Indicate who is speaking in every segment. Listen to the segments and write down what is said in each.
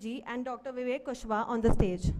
Speaker 1: Ji and Dr. Vivek Kushwa on the stage.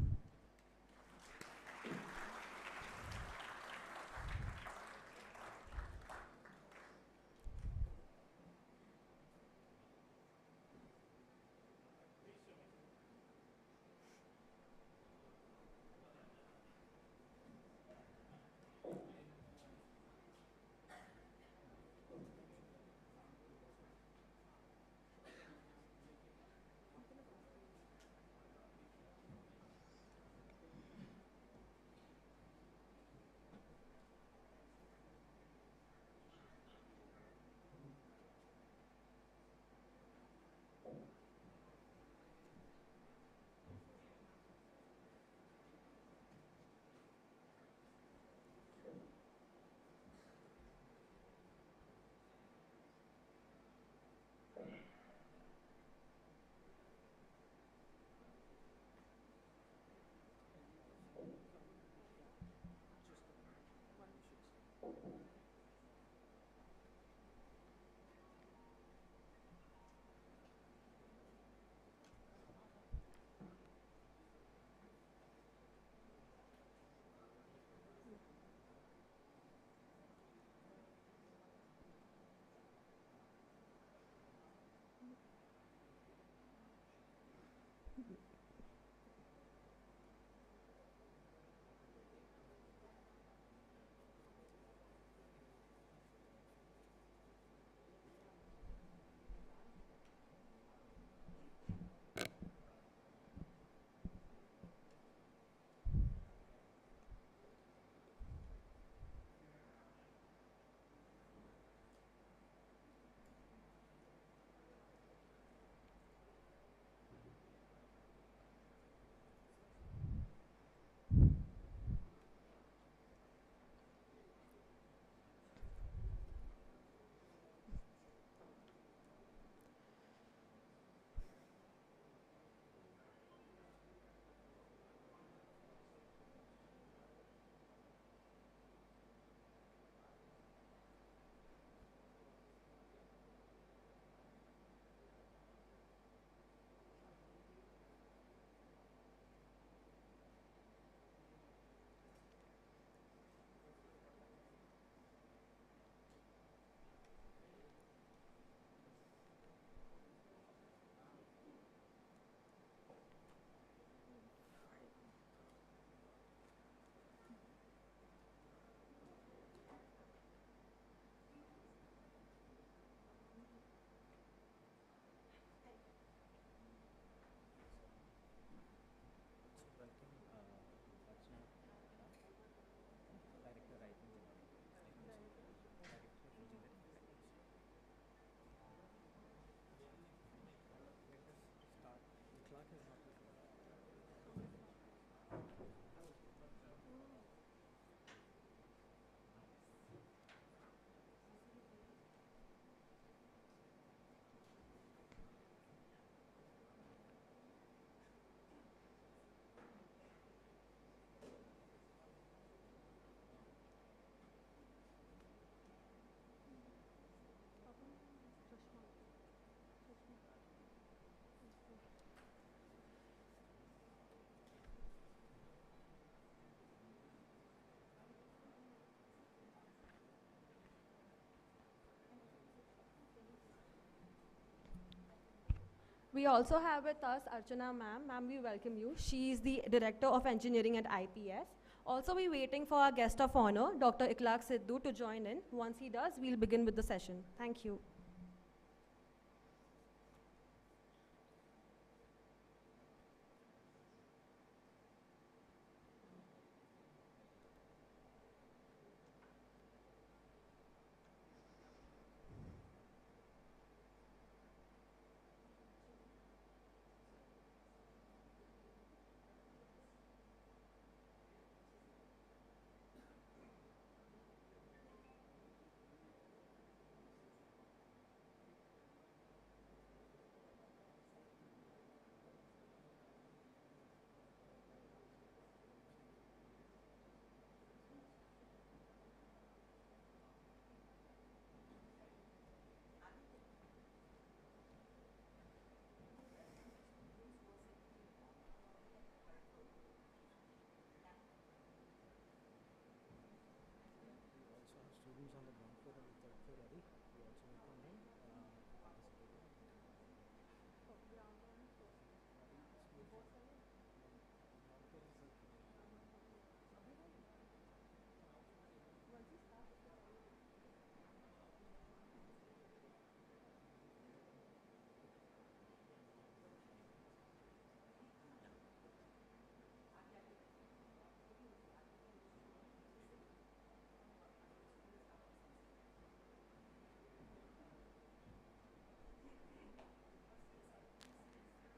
Speaker 1: We also have with us Archana ma'am. Ma'am, we welcome you. She is the Director of Engineering at IPS. Also, we're waiting for our guest of honor, Dr. Ikhlaq Sidhu, to join in. Once he does, we'll begin with the session. Thank you.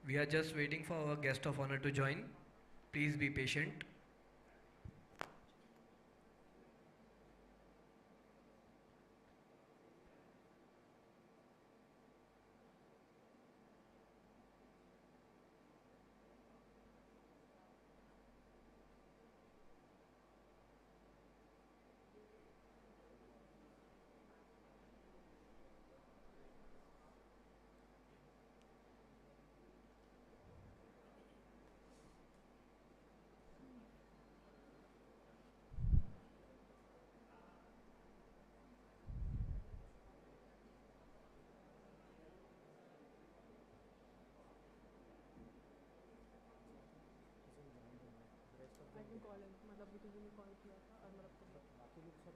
Speaker 2: We are just waiting for our guest of honor to join. Please be patient.
Speaker 1: I can call him. मतलब अभी तुझे call किया था और मतलब बाकी लोग सब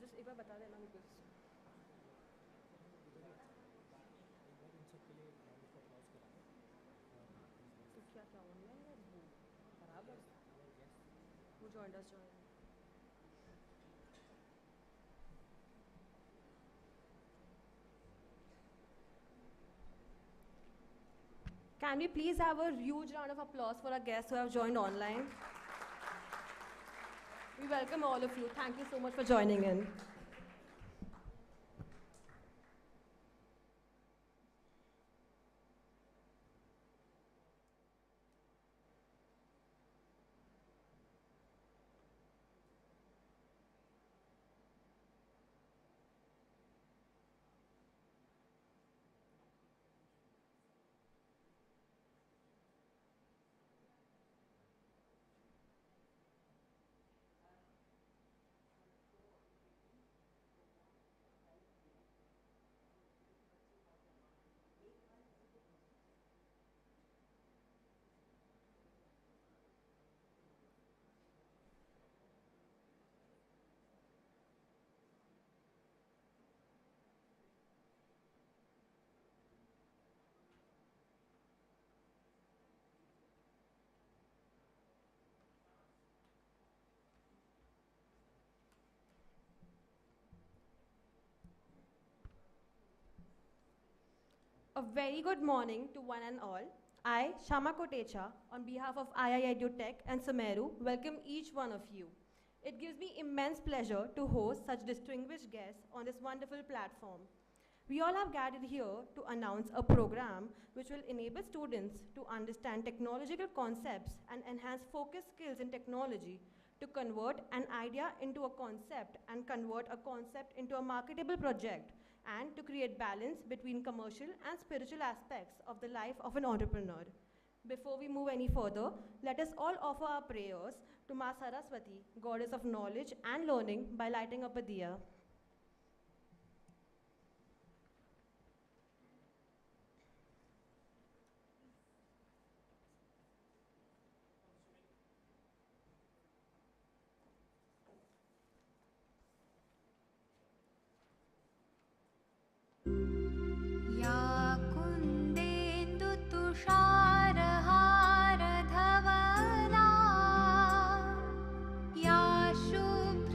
Speaker 1: जस्ट एक बार बता देना बिकॉज तो क्या क्या ऑनलाइन है वो खराब है वो joint us join Can we please have a huge round of applause for our guests who have joined online? We welcome all of you. Thank you so much for joining in. A very good morning to one and all. I, Shama Kotecha, on behalf of IIEduTech and Sumeru, welcome each one of you. It gives me immense pleasure to host such distinguished guests on this wonderful platform. We all have gathered here to announce a program which will enable students to understand technological concepts and enhance focus skills in technology to convert an idea into a concept and convert a concept into a marketable project and to create balance between commercial and spiritual aspects of the life of an entrepreneur. Before we move any further, let us all offer our prayers to Ma Saraswati, goddess of knowledge and learning, by lighting up a diya.
Speaker 3: या कुन्देन्दुतुषारहारधवला या शुभ्रवस्त्रावृता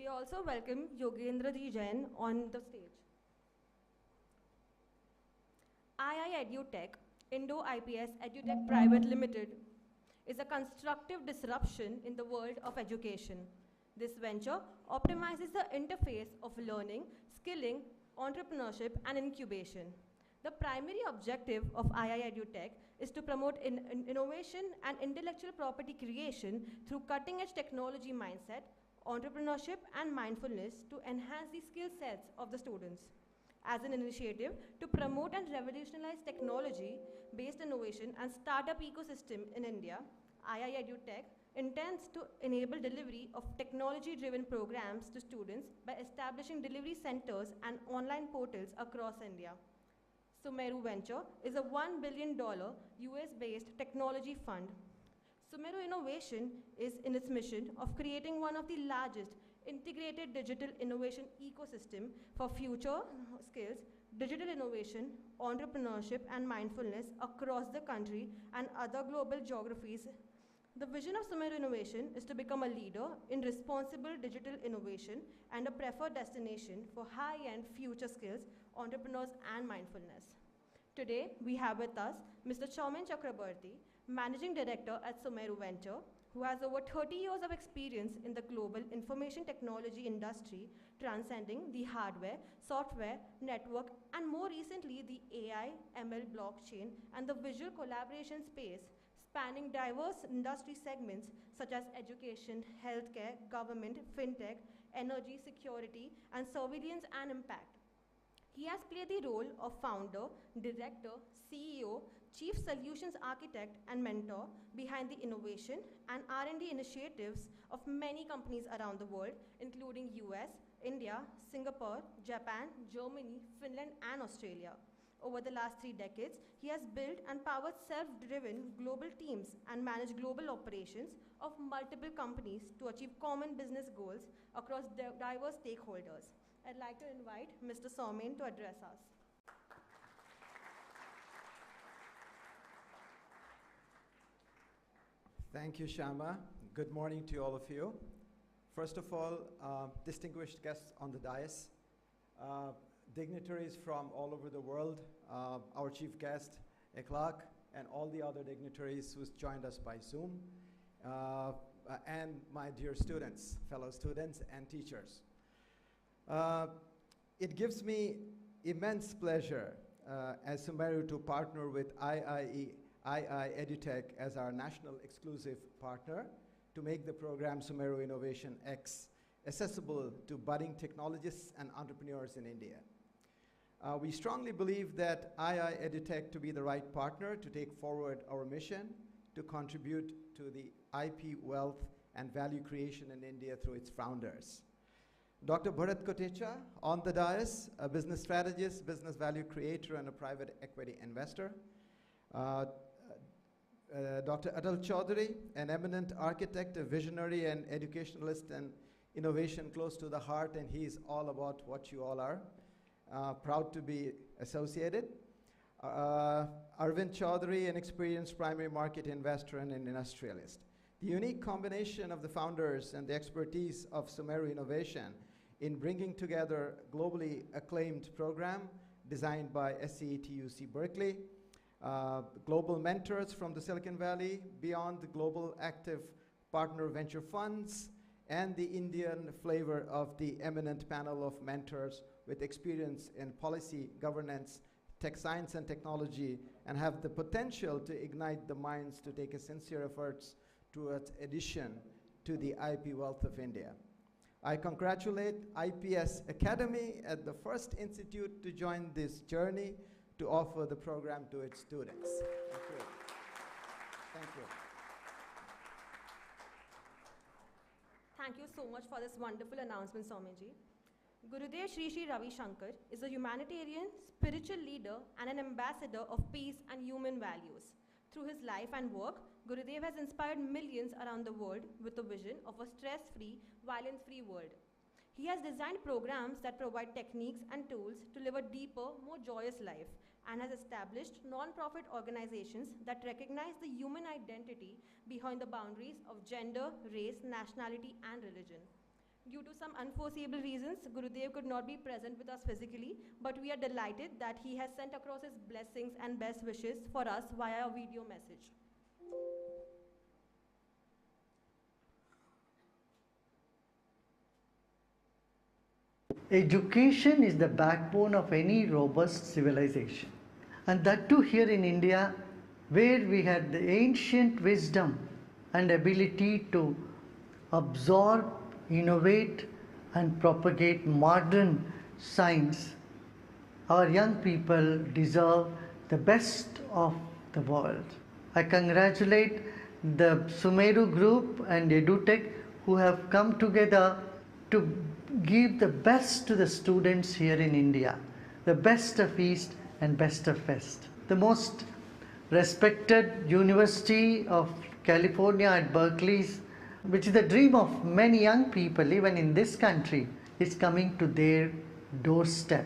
Speaker 1: We also welcome Yogendra Ji Jain on the stage. IIEduTech, Indore IPS EduTech Private Limited, is a constructive disruption in the world of education. This venture optimizes the interface of learning, skilling, entrepreneurship, and incubation. The primary objective of IIEduTech is to promote innovation and intellectual property creation through cutting-edge technology mindset, entrepreneurship, and mindfulness to enhance the skill sets of the students. As an initiative to promote and revolutionize technology-based innovation and startup ecosystem in India, IIEduTech intends to enable delivery of technology-driven programs to students by establishing delivery centers and online portals across India. Sumeru Venture is a $1 billion US-based technology fund. Sumeru Innovation is in its mission of creating one of the largest integrated digital innovation ecosystem for future skills, digital innovation, entrepreneurship, and mindfulness across the country and other global geographies. The vision of Sumeru Innovation is to become a leader in responsible digital innovation and a preferred destination for high-end future skills, entrepreneurs, and mindfulness. Today, we have with us Mr. Chaumin Chakrabarti, Managing Director at Sumeru Venture, who has over 30 years of experience in the global information technology industry, transcending the hardware, software, network, and more recently the AI, ML, blockchain, and the visual collaboration space, spanning diverse industry segments such as education, healthcare, government, fintech, energy, security, and surveillance and impact. He has played the role of founder, director, CEO, chief solutions architect, and mentor behind the innovation and R&D initiatives of many companies around the world, including US, India, Singapore, Japan, Germany, Finland, and Australia. Over the last 3 decades, he has built and powered self-driven global teams and managed global operations of multiple companies to achieve common business goals across diverse stakeholders. I'd like to invite Mr. Chaumin to address us.
Speaker 4: Thank you, Shama. Good morning to all of you. First of all, distinguished guests on the dais, dignitaries from all over the world, our chief guest, Ikhlaq, and all the other dignitaries who's joined us by Zoom, and my dear students, fellow students, and teachers. It gives me immense pleasure as Sumeru to partner with IIEduTech as our national exclusive partner to make the program Sumeru Innovation X accessible to budding technologists and entrepreneurs in India. We strongly believe that IIEduTech to be the right partner to take forward our mission to contribute to the IP wealth and value creation in India through its founders. Dr. Bharat Kotecha on the dais, a business strategist, business value creator, and a private equity investor. Dr. Atal Chaudhary, an eminent architect, a visionary and educationalist, and innovation close to the heart, and he's all about what you all are. Proud to be associated. Arvind Chaudhary, an experienced primary market investor and an industrialist. The unique combination of the founders and the expertise of Sumeru Innovation in bringing together globally acclaimed program designed by SCETUC Berkeley, global mentors from the Silicon Valley, beyond the global active partner venture funds, and the Indian flavor of the eminent panel of mentors with experience in policy, governance, tech science, and technology, and have the potential to ignite the minds to take a sincere efforts towards addition to the IP wealth of India. I congratulate IPS Academy as the first institute to join this journey to offer the program to its students. Thank you. Thank you.
Speaker 1: Thank you so much for this wonderful announcement, Chauminji. Gurudev Sri Sri Ravi Shankar is a humanitarian, spiritual leader and an ambassador of peace and human values. Through his life and work, Gurudev has inspired millions around the world with a vision of a stress-free, violence-free world. He has designed programs that provide techniques and tools to live a deeper, more joyous life, and has established non-profit organizations that recognize the human identity behind the boundaries of gender, race, nationality, and religion. Due to some unforeseeable reasons, Gurudev could not be present with us physically, but we are delighted that he has sent across his blessings and best wishes for us via a video message.
Speaker 5: Education is the backbone of any robust civilization. And that too here in India, where we had the ancient wisdom and ability to absorb, innovate, and propagate modern science. Our young people deserve the best of the world. I congratulate the Sumeru group and EduTech who have come together to give the best to the students here in India, the best of East and best of West. The most respected University of California at Berkeley, which is the dream of many young people even in this country, is coming to their doorstep.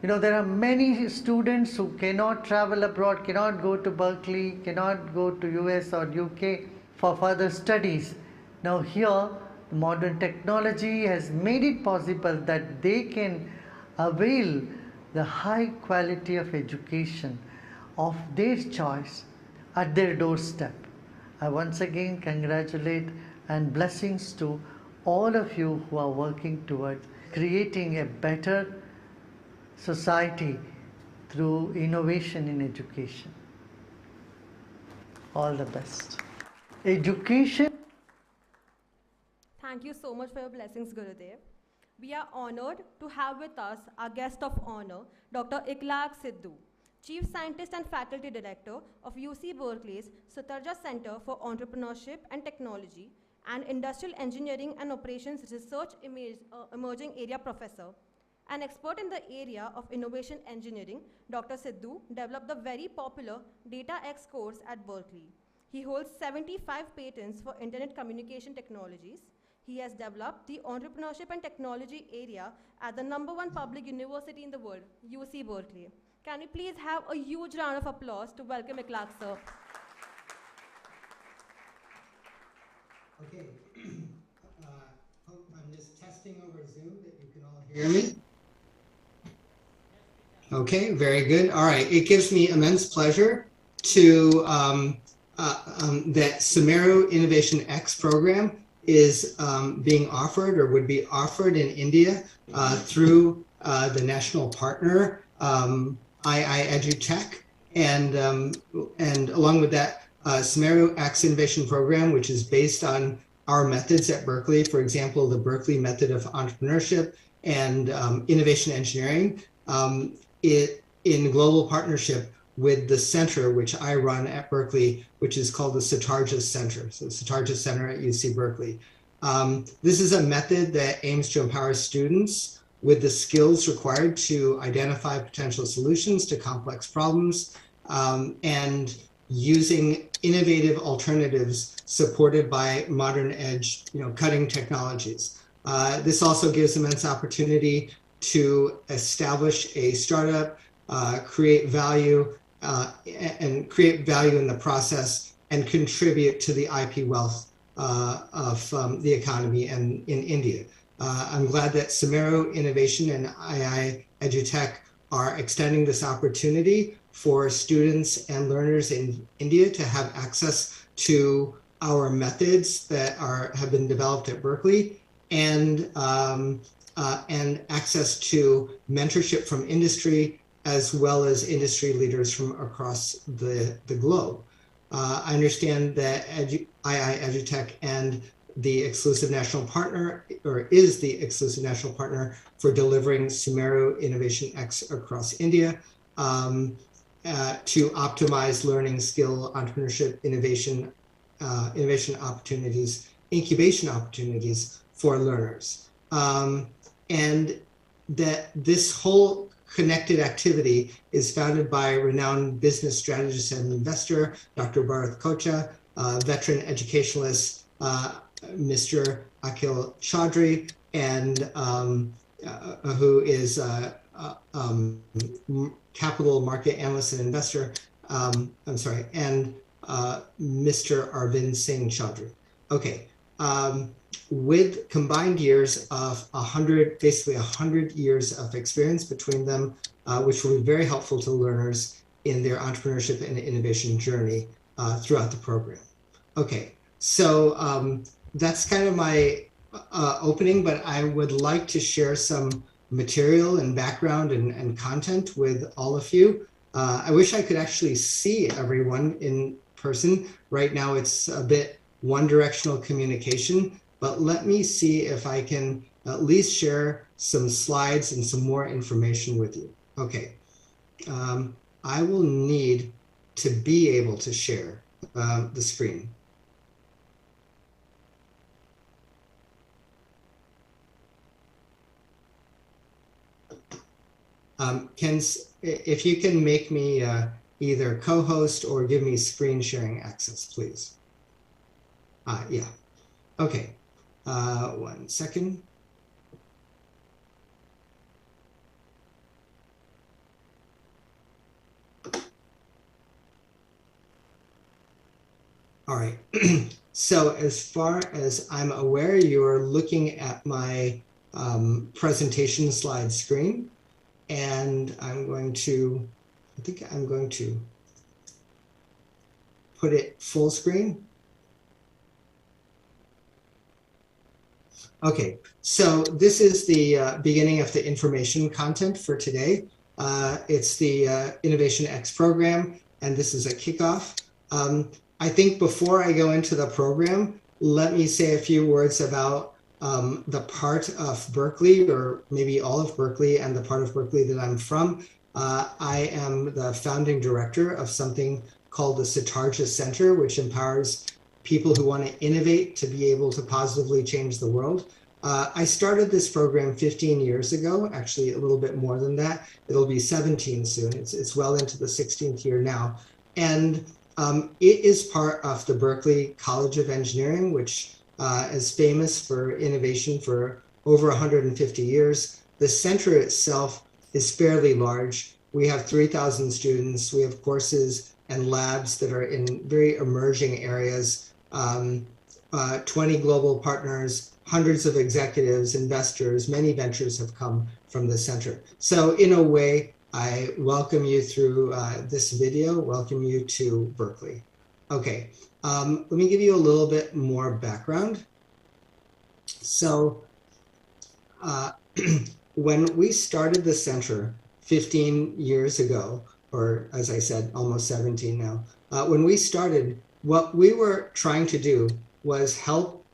Speaker 5: You know, there are many students who cannot travel abroad, cannot go to Berkeley, cannot go to US or UK for further studies. Now here, modern technology has made it possible that they can avail the high quality of education of their choice at their doorstep. I once again congratulate and blessings to all of you who are working towards creating a better society through innovation in education. All the best. Education.
Speaker 1: Thank you so much for your blessings, Gurudev. We are honored to have with us our guest of honor, Dr. Ikhlaq Sidhu, Chief Scientist and Faculty Director of UC Berkeley's Sutardja Center for Entrepreneurship and Technology and Industrial Engineering and Operations Research Emerging Area Professor. An expert in the area of innovation engineering, Dr. Sidhu developed the very popular DataX course at Berkeley. He holds 75 patents for internet communication technologies. He has developed the entrepreneurship and technology area at the #1 public university in the world, UC Berkeley. Can we please have a huge round of applause to welcome Ikhlaq, sir?
Speaker 6: Okay, I'm just testing over Zoom that you can all hear me. Okay, very good. All right, it gives me immense pleasure to that Sumeru Innovation X program is being offered or would be offered in India through the national partner IIEduTech, and along with that Sumeru X Innovation Program, which is based on our methods at Berkeley, for example, the Berkeley method of entrepreneurship and innovation engineering, in global partnership with the center which I run at Berkeley, which is called the Sutardja Center. So Sutardja Center at UC Berkeley. This is a method that aims to empower students with the skills required to identify potential solutions to complex problems and using innovative alternatives supported by modern edge, cutting technologies. This also gives immense opportunity to establish a startup, create value, and create value in the process and contribute to the IP wealth of the economy and in India. I'm glad that Sumeru Innovation and IIEduTech are extending this opportunity for students and learners in India to have access to our methods that have been developed at Berkeley and access to mentorship from industry as well as industry leaders from across the globe. I understand that IIEduTech and the exclusive national partner, or is the exclusive national partner for delivering Sumeru Innovation X across India to optimize learning, skill, entrepreneurship, innovation opportunities, incubation opportunities for learners. And that this whole connected activity is founded by renowned business strategist and investor, Dr. Bharat Kocha, veteran educationalist, Mr. Akhil Chaudhary, and who is capital market analyst and investor, and Mr. Arvind Singh Chaudhary. Okay, with combined years of 100, basically 100 years of experience between them, which will be very helpful to learners in their entrepreneurship and innovation journey throughout the program. Okay, so that's kind of my opening, but I would like to share some material and background and content with all of you. I wish I could actually see everyone in person. Right now it's a bit one-directional communication, but let me see if I can at least share some slides and some more information with you. Okay, I will need to be able to share the screen. If you can make me either co-host or give me screen sharing access, please. Yeah, okay, 1 second. All right, so as far as I'm aware, you're looking at my presentation slide screen, and I'm going to, I think I'm going to put it full screen. Okay, so this is the beginning of the information content for today. It's the Innovation X program, and this is a kickoff. I think before I go into the program, let me say a few words about the part of Berkeley, or maybe all of Berkeley, and the part of Berkeley that I'm from. I am the founding director of something called the Sutardja Center, which empowers people who want to innovate to be able to positively change the world. I started this program 15 years ago, actually a little bit more than that. It'll be 17 soon. It's well into the 16th year now. And it is part of the Berkeley College of Engineering, which is famous for innovation for over 150 years. The center itself is fairly large. We have 3,000 students. We have courses and labs that are in very emerging areas, 20 global partners, hundreds of executives, investors, many ventures have come from the center. So in a way, I welcome you through this video, welcome you to Berkeley. Okay, let me give you a little bit more background. So when we started the center 15 years ago, or as I said, almost 17 now, when we started, what we were trying to do was help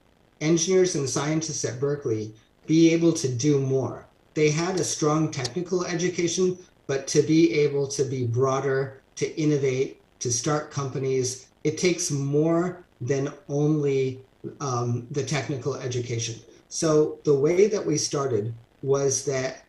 Speaker 6: engineers and scientists at Berkeley be able to do more. They had a strong technical education, but to be able to be broader, to innovate, to start companies, it takes more than only the technical education. So the way that we started was that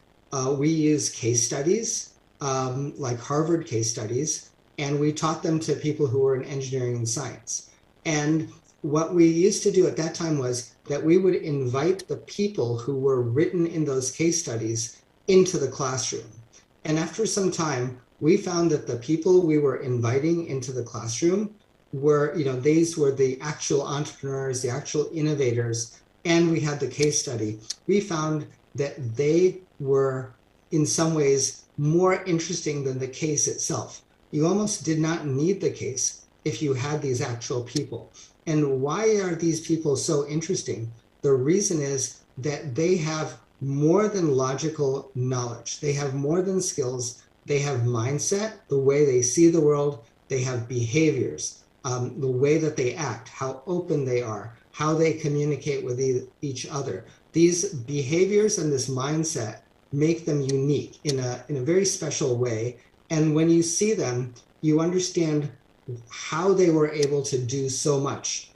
Speaker 6: we used case studies, like Harvard case studies, and we taught them to people who were in engineering and science. And what we used to do at that time was that we would invite the people who were written in those case studies into the classroom. And after some time, we found that the people we were inviting into the classroom were, these were the actual entrepreneurs, the actual innovators, and we had the case study. We found that they were, in some ways, more interesting than the case itself. You almost did not need the case if you had these actual people. And why are these people so interesting? The reason is that they have more than logical knowledge. They have more than skills. They have mindset, the way they see the world. They have behaviors, the way that they act, how open they are, how they communicate with each other. These behaviors and this mindset make them unique in a very special way. And when you see them, you understand how they were able to do so much.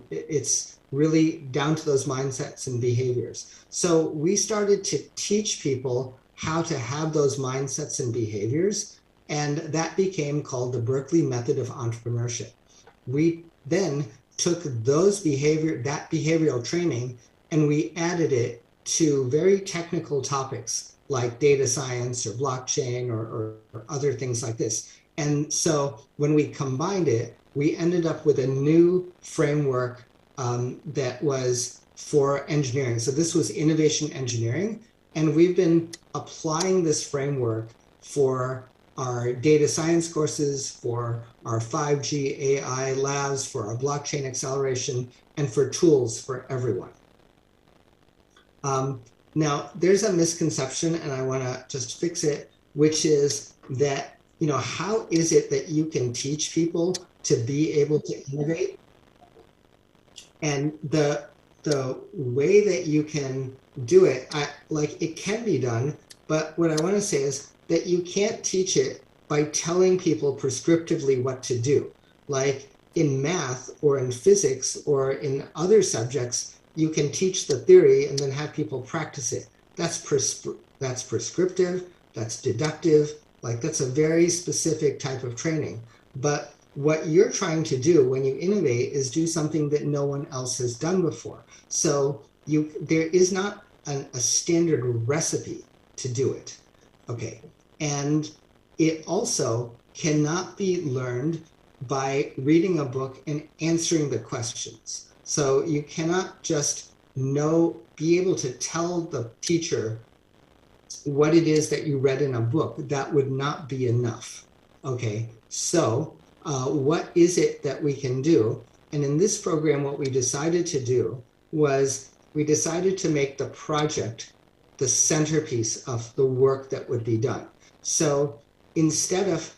Speaker 6: It's really down to those mindsets and behaviors. So we started to teach people how to have those mindsets and behaviors, and that became called the Berkeley Method of Entrepreneurship. We then took that behavioral training and we added it to very technical topics like data science or blockchain or other things like this. And so when we combined it, we ended up with a new framework that was for engineering. So this was innovation engineering, and we've been applying this framework for our data science courses, for our 5G AI labs, for our blockchain acceleration, and for tools for everyone. Now, there's a misconception, and I want to just fix it, which is that, you know, how is it that you can teach people to be able to innovate? And the way that you can do it, like it can be done, but what I want to say is that you can't teach it by telling people prescriptively what to do. Like in math or in physics or in other subjects, you can teach the theory and then have people practice it. That's prescriptive, that's deductive, like that's a very specific type of training. But what you're trying to do when you innovate is do something that no one else has done before. So there is not a standard recipe to do it, okay? And it also cannot be learned by reading a book and answering the questions. So you cannot just be able to tell the teacher what it is that you read in a book. That would not be enough, okay? So what is it that we can do? And in this program, what we decided to do was we decided to make the project the centerpiece of the work that would be done. So instead of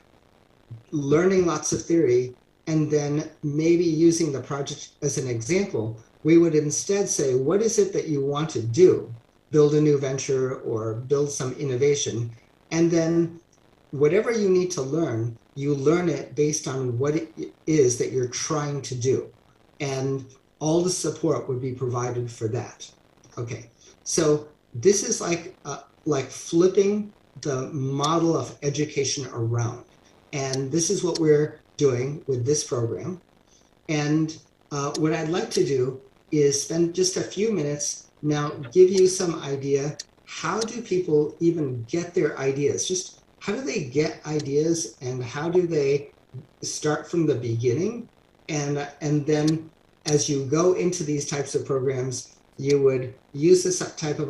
Speaker 6: learning lots of theory and then maybe using the project as an example, we would instead say, what is it that you want to do? Build a new venture or build some innovation. And then whatever you need to learn, you learn it based on what it is that you're trying to do. And all the support would be provided for that. Okay, so this is like flipping the model of education around. And this is what we're doing with this program. And what I'd like to do is spend just a few minutes now, give you some idea, how do people even get their ideas? Just how do they get ideas and how do they start from the beginning? And then as you go into these types of programs, you would use this type of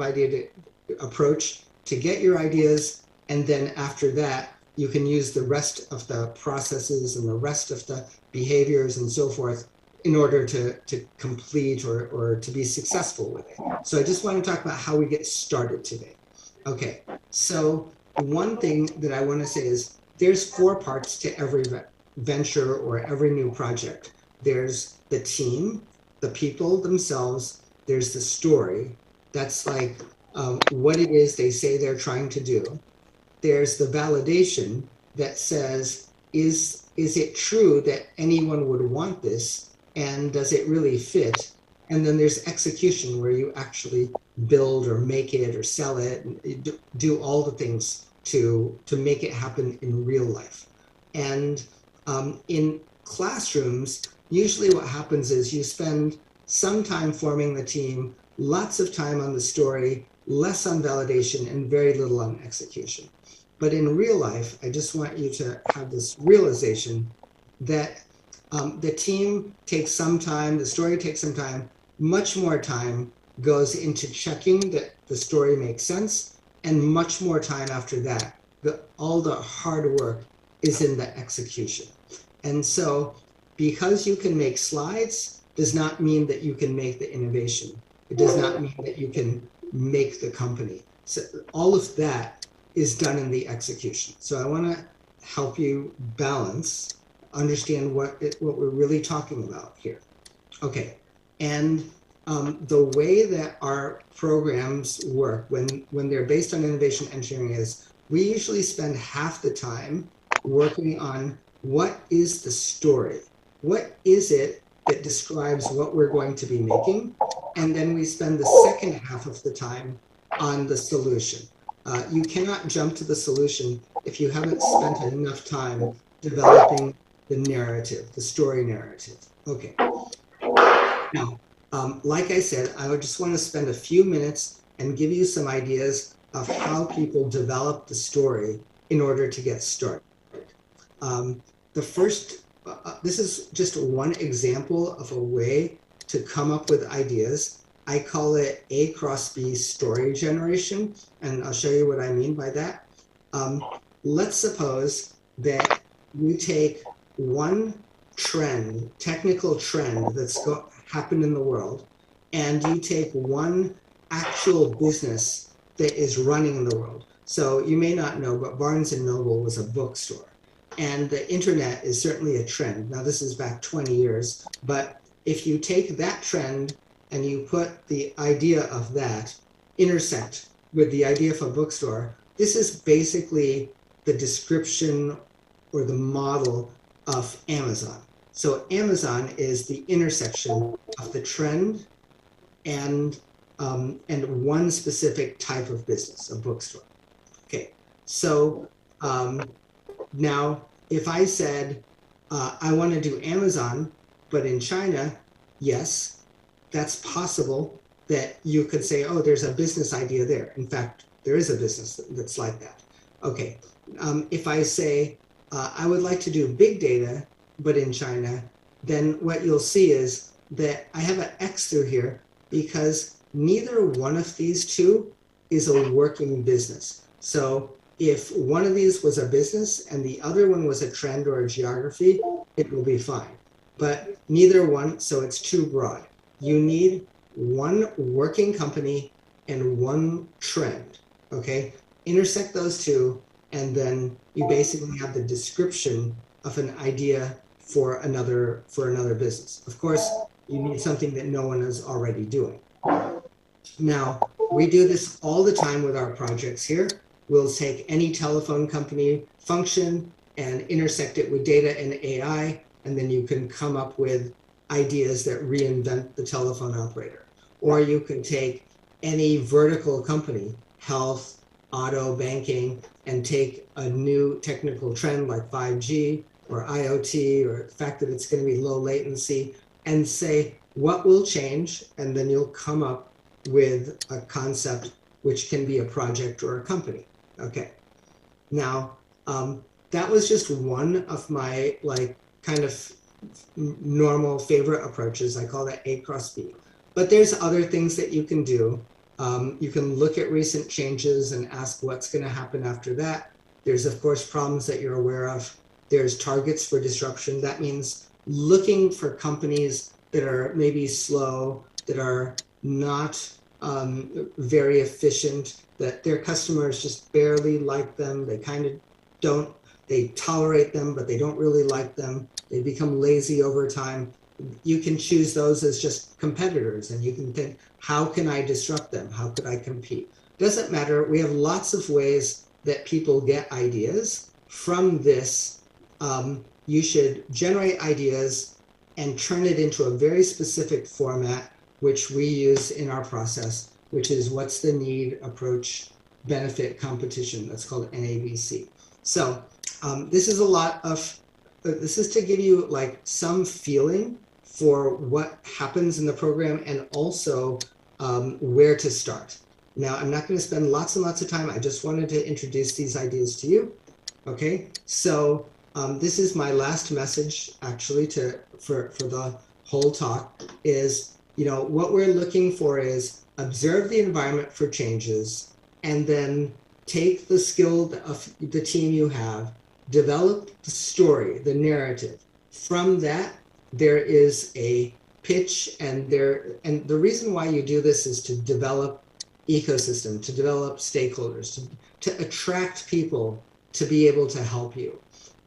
Speaker 6: approach to get your ideas. And then after that, you can use the rest of the processes and the rest of the behaviors and so forth in order to complete or to be successful with it. So I just want to talk about how we get started today. Okay, so one thing that I want to say is there's 4 parts to every venture or every new project. There's the team, the people themselves, there's the story. That's like what it is they say they're trying to do. There's the validation that says, is it true that anyone would want this? And does it really fit? And then there's execution where you actually build or make it or sell it, and do all the things to make it happen in real life. And in classrooms, usually what happens is you spend some time forming the team, lots of time on the story, less on validation, and very little on execution. But in real life, I just want you to have this realization that the team takes some time, the story takes some time, much more time goes into checking that the story makes sense, and much more time after that, all the hard work is in the execution. And so because you can make slides does not mean that you can make the innovation. It does not mean that you can make the company. So all of that is done in the execution. So I want to help you balance, understand what we're really talking about here. Okay, and the way that our programs work when they're based on innovation engineering is we usually spend half the time working on what is the story? What is it that describes what we're going to be making? And then we spend the second half of the time on the solution. You cannot jump to the solution if you haven't spent enough time developing the narrative, the story narrative. Okay. Now, like I said, I would just want to spend a few minutes and give you some ideas of how people develop the story in order to get started. The first, this is just one example of a way to come up with ideas. I call it A cross B story generation, and I'll show you what I mean by that. Let's suppose that you take one trend, technical trend that's happened in the world, and you take one actual business that is running in the world. So you may not know, but Barnes and Noble was a bookstore. And the internet is certainly a trend. Now, this is back 20 years, but if you take that trend and you put the idea of that intersect with the idea of a bookstore, this is basically the description or the model of Amazon. So Amazon is the intersection of the trend and one specific type of business, a bookstore. Okay, so now if I said I want to do Amazon, but in China, yes, that's possible that you could say, oh, there's a business idea there. In fact, there is a business that's like that. Okay, if I say I would like to do big data, but in China, then what you'll see is that I have an X through here because neither one of these two is a working business. So if one of these was a business and the other one was a trend or a geography, it will be fine. But neither one, so it's too broad. You need one working company and one trend, okay? Intersect those two, and then you basically have the description of an idea for another business. Of course, you need something that no one is already doing. Now, we do this all the time with our projects here. We'll take any telephone company function and intersect it with data and AI, and then you can come up with ideas that reinvent the telephone operator. Or you can take any vertical company, health, auto, banking, and take a new technical trend like 5G or IoT, or the fact that it's going to be low latency, and say what will change, and then you'll come up with a concept which can be a project or a company. Okay, now that was just one of my kind of normal favorite approaches. I call that A cross B. But there's other things that you can do. You can look at recent changes and ask what's going to happen after that. There's, of course, problems that you're aware of. There's targets for disruption. That means looking for companies that are maybe slow, that are not very efficient, that their customers just barely like them. They kind of don't, they tolerate them, but they don't really like them. They become lazy over time. You can choose those as just competitors, and you can think, how can I disrupt them? How could I compete? Doesn't matter. We have lots of ways that people get ideas. From this, you should generate ideas and turn it into a very specific format, which we use in our process, which is what's the need, approach, benefit, competition. That's called NABC. So this is a lot of, this is to give you like some feeling for what happens in the program, and also where to start. Now, I'm not going to spend lots and lots of time. I just wanted to introduce these ideas to you. Okay, so this is my last message actually for the whole talk is, you know, what we're looking for is observe the environment for changes, and then take the skill of the team you have, develop the story, the narrative. From that, there is a pitch, and the reason why you do this is to develop ecosystem, to develop stakeholders, to attract people to be able to help you.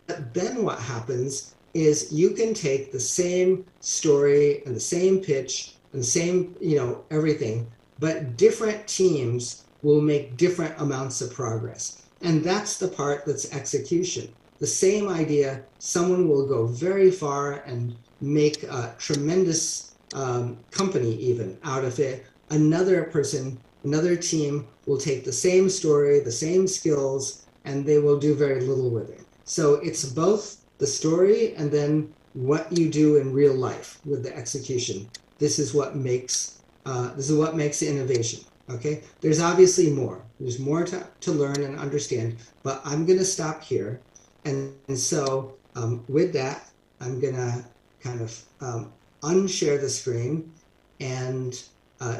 Speaker 6: But then what happens is you can take the same story and the same pitch and the same, you know, everything, but different teams will make different amounts of progress. And that's the part that's execution. The same idea, someone will go very far and make a tremendous company even out of it. Another person, another team will take the same story, the same skills, and they will do very little with it. So it's both the story and then what you do in real life with the execution. This is what makes innovation. Okay, there's obviously more. There's more to learn and understand, but I'm going to stop here. And so with that, I'm going to kind of unshare the screen and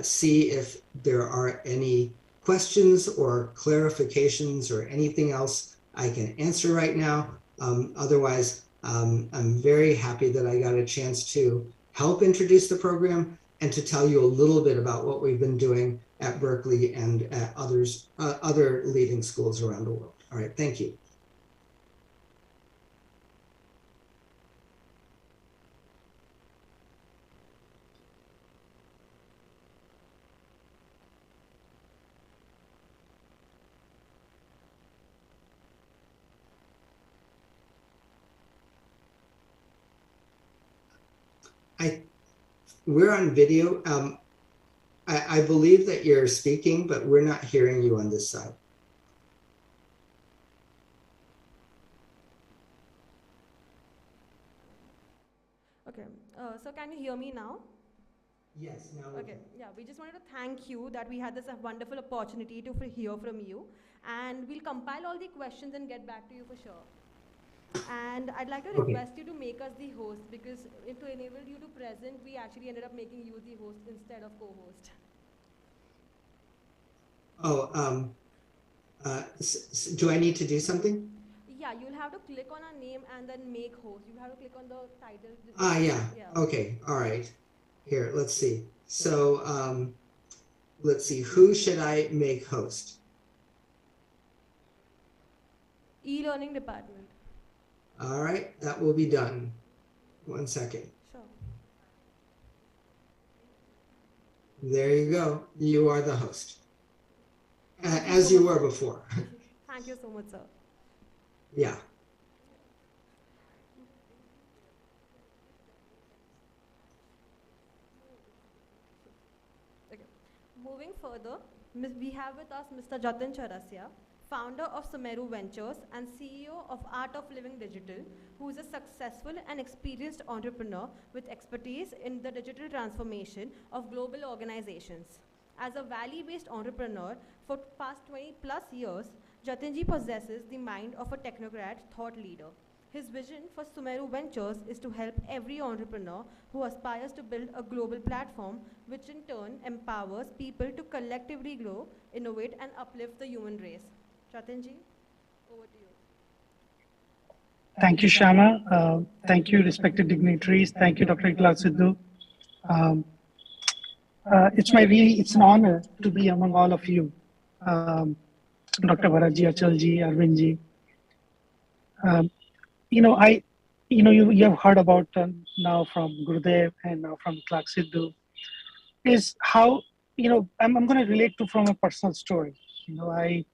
Speaker 6: see if there are any questions or clarifications or anything else I can answer right now. Otherwise, I'm very happy that I got a chance to help introduce the program and to tell you a little bit about what we've been doing at Berkeley and at other leading schools around the world. All right, thank you. We're on video. I believe that you're speaking, but we're not hearing you on this side.
Speaker 1: Okay, so can you hear me now?
Speaker 6: Yes, now we
Speaker 1: Okay,
Speaker 6: can.
Speaker 1: yeah, we just wanted to thank you that we had this wonderful opportunity to hear from you, and we'll compile all the questions and get back to you for sure. And I'd like to request you to make us the host, because to enable you to present, we actually ended up making you the host instead of co-host.
Speaker 6: Oh, do I need to do something?
Speaker 1: Yeah, you'll have to click on our name and then make host. You have to click on the title.
Speaker 6: Yeah. Okay. All right. Here, let's see. So, let's see. Who should I make host?
Speaker 1: E-learning department.
Speaker 6: All right, that will be done. 1 second.
Speaker 1: Sure.
Speaker 6: There you go. You are the host, as you were before.
Speaker 1: Thank you so much, sir.
Speaker 6: Yeah.
Speaker 1: Okay. Moving further, we have with us Mr. Jatin Charasya, founder of Sumeru Ventures and CEO of Art of Living Digital, who is a successful and experienced entrepreneur with expertise in the digital transformation of global organizations. As a valley-based entrepreneur for past 20 plus years, Jatinji possesses the mind of a technocrat thought leader. His vision for Sumeru Ventures is to help every entrepreneur who aspires to build a global platform, which in turn empowers people to collectively grow, innovate, and uplift the human race. Jatinji, over to you.
Speaker 7: Thank you, Shama. Thank you, respected dignitaries. Thank you, Dr. Iqlal Sidhu. It's an honor to be among all of you. Dr. Bharatji, Achalji, Arvindji. You have heard about now from Gurudev and now from Clark Sidhu, is how, I'm going to relate to from a personal story. I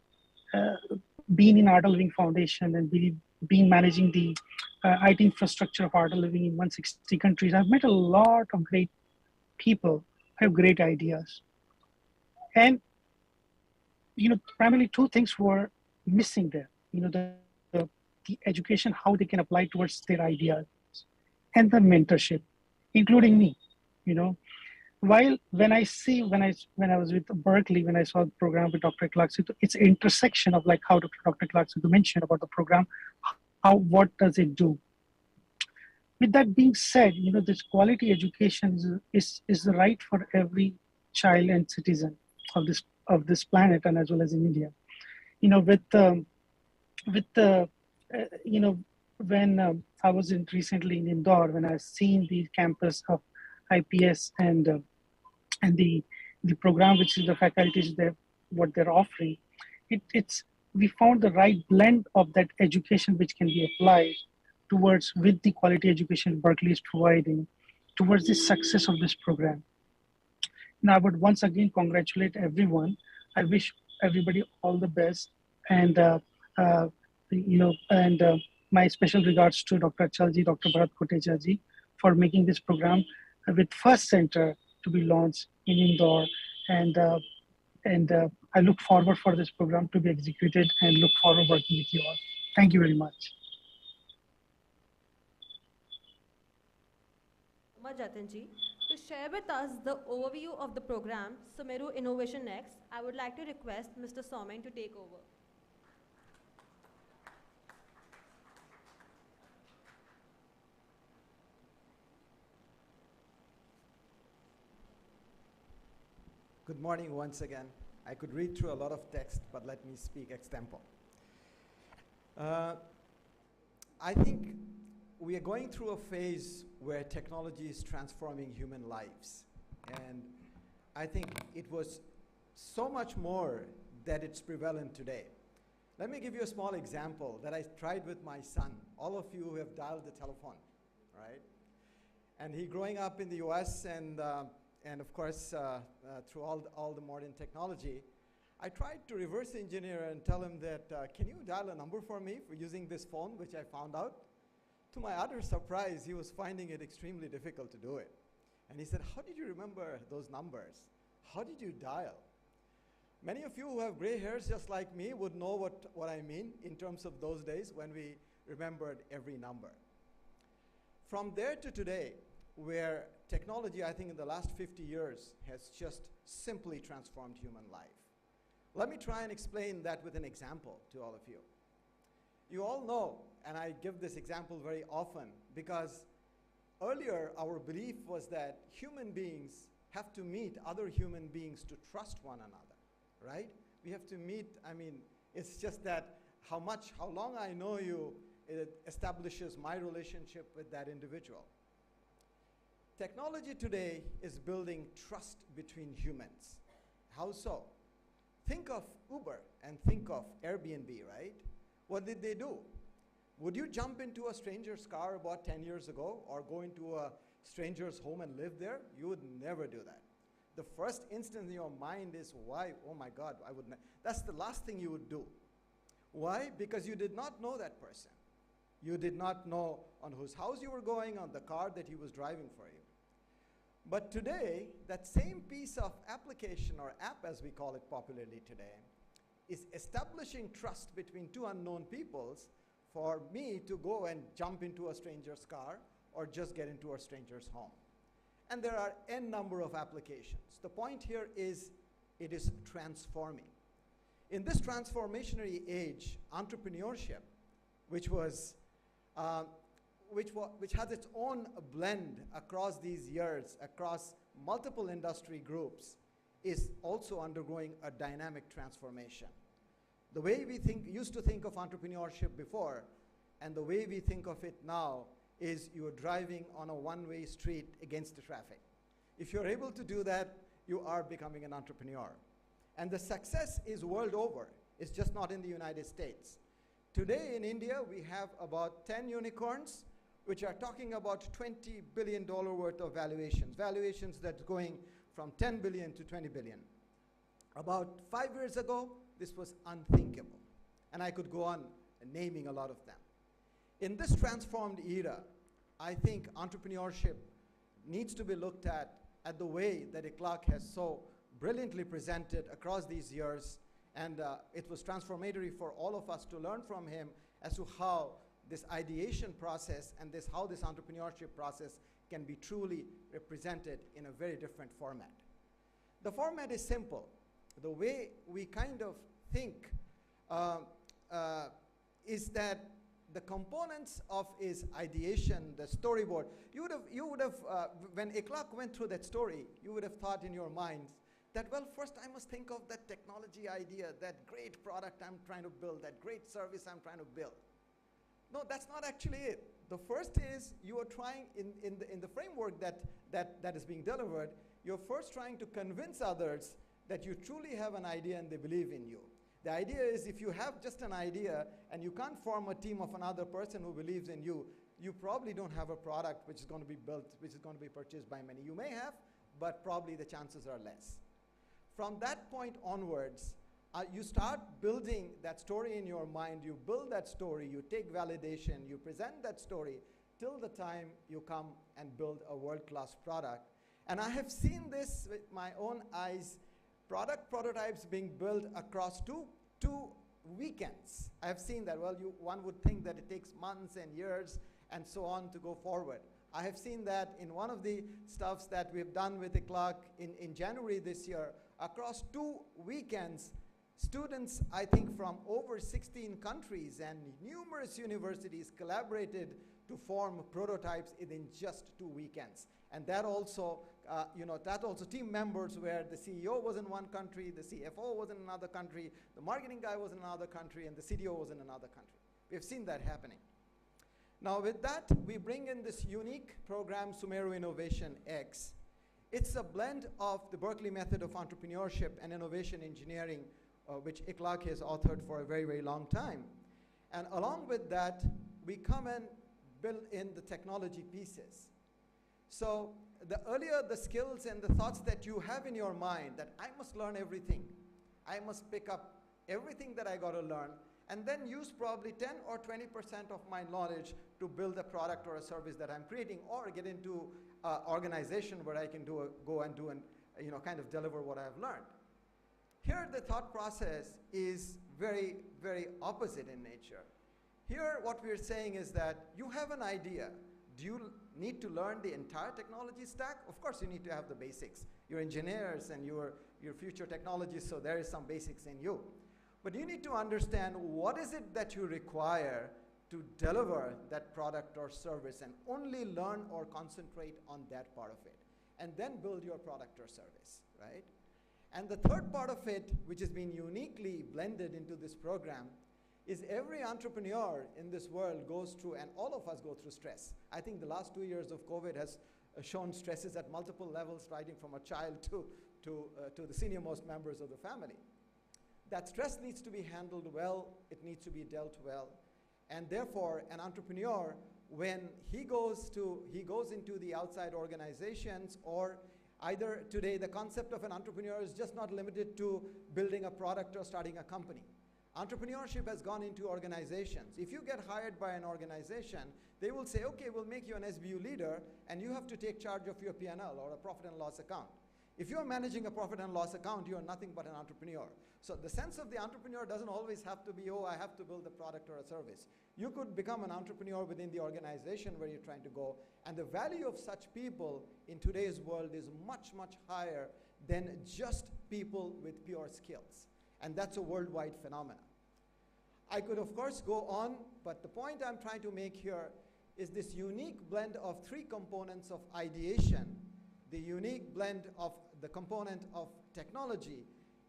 Speaker 7: been in Art of Living Foundation and been managing the IT infrastructure of Art of Living in 160 countries. I've met a lot of great people who have great ideas. And, primarily two things were missing there. The education, how they can apply towards their ideas, and the mentorship, including me. While when I was with Berkeley, when I saw the program with Dr. Clark Sidhu, it's an intersection of like how Dr. Clark Sidhu mentioned about the program, what does it do? With that being said, this quality education is the right for every child and citizen of this planet, and as well as in India. When I was recently in Indore, when I seen the campus of IPS and the program, which is the faculties what they're offering, we found the right blend of that education which can be applied towards with the quality education Berkeley is providing towards the success of this program. Now, I would once again congratulate everyone. I wish everybody all the best, and my special regards to Dr. Achalji, Dr. Bharat Kotecha ji for making this program with first center to be launched in Indore, and I look forward for this program to be executed and look forward working with you all. Thank you very much.
Speaker 1: Jatinji, to share with us the overview of the program Sumeru Innovation X, I would like to request Mr. Somen to take over.
Speaker 4: Good morning once again. I could read through a lot of text, but let me speak extempo. I think we are going through a phase where technology is transforming human lives. And I think it was so much more that it's prevalent today. Let me give you a small example that I tried with my son. All of you who have dialed the telephone, right? And he growing up in the US and of course, through all the modern technology, I tried to reverse engineer and tell him that, can you dial a number for me for using this phone, which I found out? To my utter surprise, he was finding it extremely difficult to do it. And he said, how did you remember those numbers? How did you dial? Many of you who have gray hairs just like me would know what I mean in terms of those days when we remembered every number. From there to today, where technology, I think in the last 50 years, has just simply transformed human life. Let me try and explain that with an example to all of you. You all know, and I give this example very often, because earlier our belief was that human beings have to meet other human beings to trust one another, right? We have to meet, I mean, it's just that how long I know you, it establishes my relationship with that individual. Technology today is building trust between humans. How so? Think of Uber and think of Airbnb, right? What did they do? Would you jump into a stranger's car about 10 years ago or go into a stranger's home and live there? You would never do that. The first instant in your mind is, why? Oh my God, I would never. That's the last thing you would do. Why? Because you did not know that person. You did not know on whose house you were going, on the car that he was driving for you. But today, that same piece of application, or app as we call it popularly today, is establishing trust between two unknown peoples for me to go and jump into a stranger's car or just get into a stranger's home. And there are n number of applications. The point here is it is transforming. In this transformationary age, entrepreneurship, which has its own blend across these years, across multiple industry groups, is also undergoing a dynamic transformation. The way we used to think of entrepreneurship before and the way we think of it now is you're driving on a one-way street against the traffic. If you're able to do that, you are becoming an entrepreneur. And the success is world over. It's just not in the United States. Today in India, we have about 10 unicorns, which are talking about $20 billion worth of valuations that's going from 10 billion to 20 billion. About 5 years ago, this was unthinkable. And I could go on naming a lot of them. In this transformed era, I think entrepreneurship needs to be looked at the way that IIEduTech has so brilliantly presented across these years. And it was transformatory for all of us to learn from him as to how this ideation process and how this entrepreneurship process can be truly represented in a very different format. The format is simple. The way we kind of think is that the components of his ideation, the storyboard, you would have when IIEduTech went through that story, you would have thought in your minds that, well, first I must think of that technology idea, that great product I'm trying to build, that great service I'm trying to build. No, that's not actually it. The first is you are trying, in the framework that is being delivered, you're first trying to convince others that you truly have an idea and they believe in you. The idea is if you have just an idea and you can't form a team of another person who believes in you, you probably don't have a product which is going to be built, which is going to be purchased by many. You may have, but probably the chances are less. From that point onwards, you start building that story in your mind, you build that story, you take validation, you present that story till the time you come and build a world-class product. And I have seen this with my own eyes, product prototypes being built across two weekends. I have seen that. Well, one would think that it takes months and years and so on to go forward. I have seen that in one of the stuffs that we've done with IIEduTech in January this year. Across 2 weekends, students, I think from over 16 countries and numerous universities collaborated to form prototypes within just 2 weekends. And that also, team members where the CEO was in one country, the CFO was in another country, the marketing guy was in another country, and the CDO was in another country. We've seen that happening. Now with that, we bring in this unique program, Sumeru Innovation X. It's a blend of the Berkeley method of entrepreneurship and innovation engineering, which IIEduTech has authored for a very, very long time. And along with that, we come and build in the technology pieces. So the earlier the skills and the thoughts that you have in your mind that I must learn everything, I must pick up everything that I got to learn, and then use probably 10 or 20% of my knowledge to build a product or a service that I'm creating, or get into an organization where I can go and kind of deliver what I've learned. Here the thought process is very, very opposite in nature. Here what we're saying is that you have an idea. Do you need to learn the entire technology stack? Of course you need to have the basics. You're engineers and you're future technologists, so there is some basics in you. But you need to understand what is it that you require to deliver that product or service, and only learn or concentrate on that part of it. And then build your product or service, right? And the third part of it, which has been uniquely blended into this program, is every entrepreneur in this world goes through, and all of us go through stress. I think the last 2 years of COVID has shown stresses at multiple levels, starting from a child to the senior-most members of the family. That stress needs to be handled well, it needs to be dealt well. And therefore, an entrepreneur, when he goes into the outside organizations, or either today the concept of an entrepreneur is just not limited to building a product or starting a company. Entrepreneurship has gone into organizations. If you get hired by an organization, they will say, okay, we'll make you an SBU leader, and you have to take charge of your P&L or a profit and loss account. If you're managing a profit and loss account, you're nothing but an entrepreneur. So the sense of the entrepreneur doesn't always have to be, oh, I have to build a product or a service. You could become an entrepreneur within the organization where you're trying to go, and the value of such people in today's world is much, much higher than just people with pure skills. And that's a worldwide phenomenon. I could, of course, go on, but the point I'm trying to make here is this unique blend of 3 components of ideation, the unique blend of the component of technology,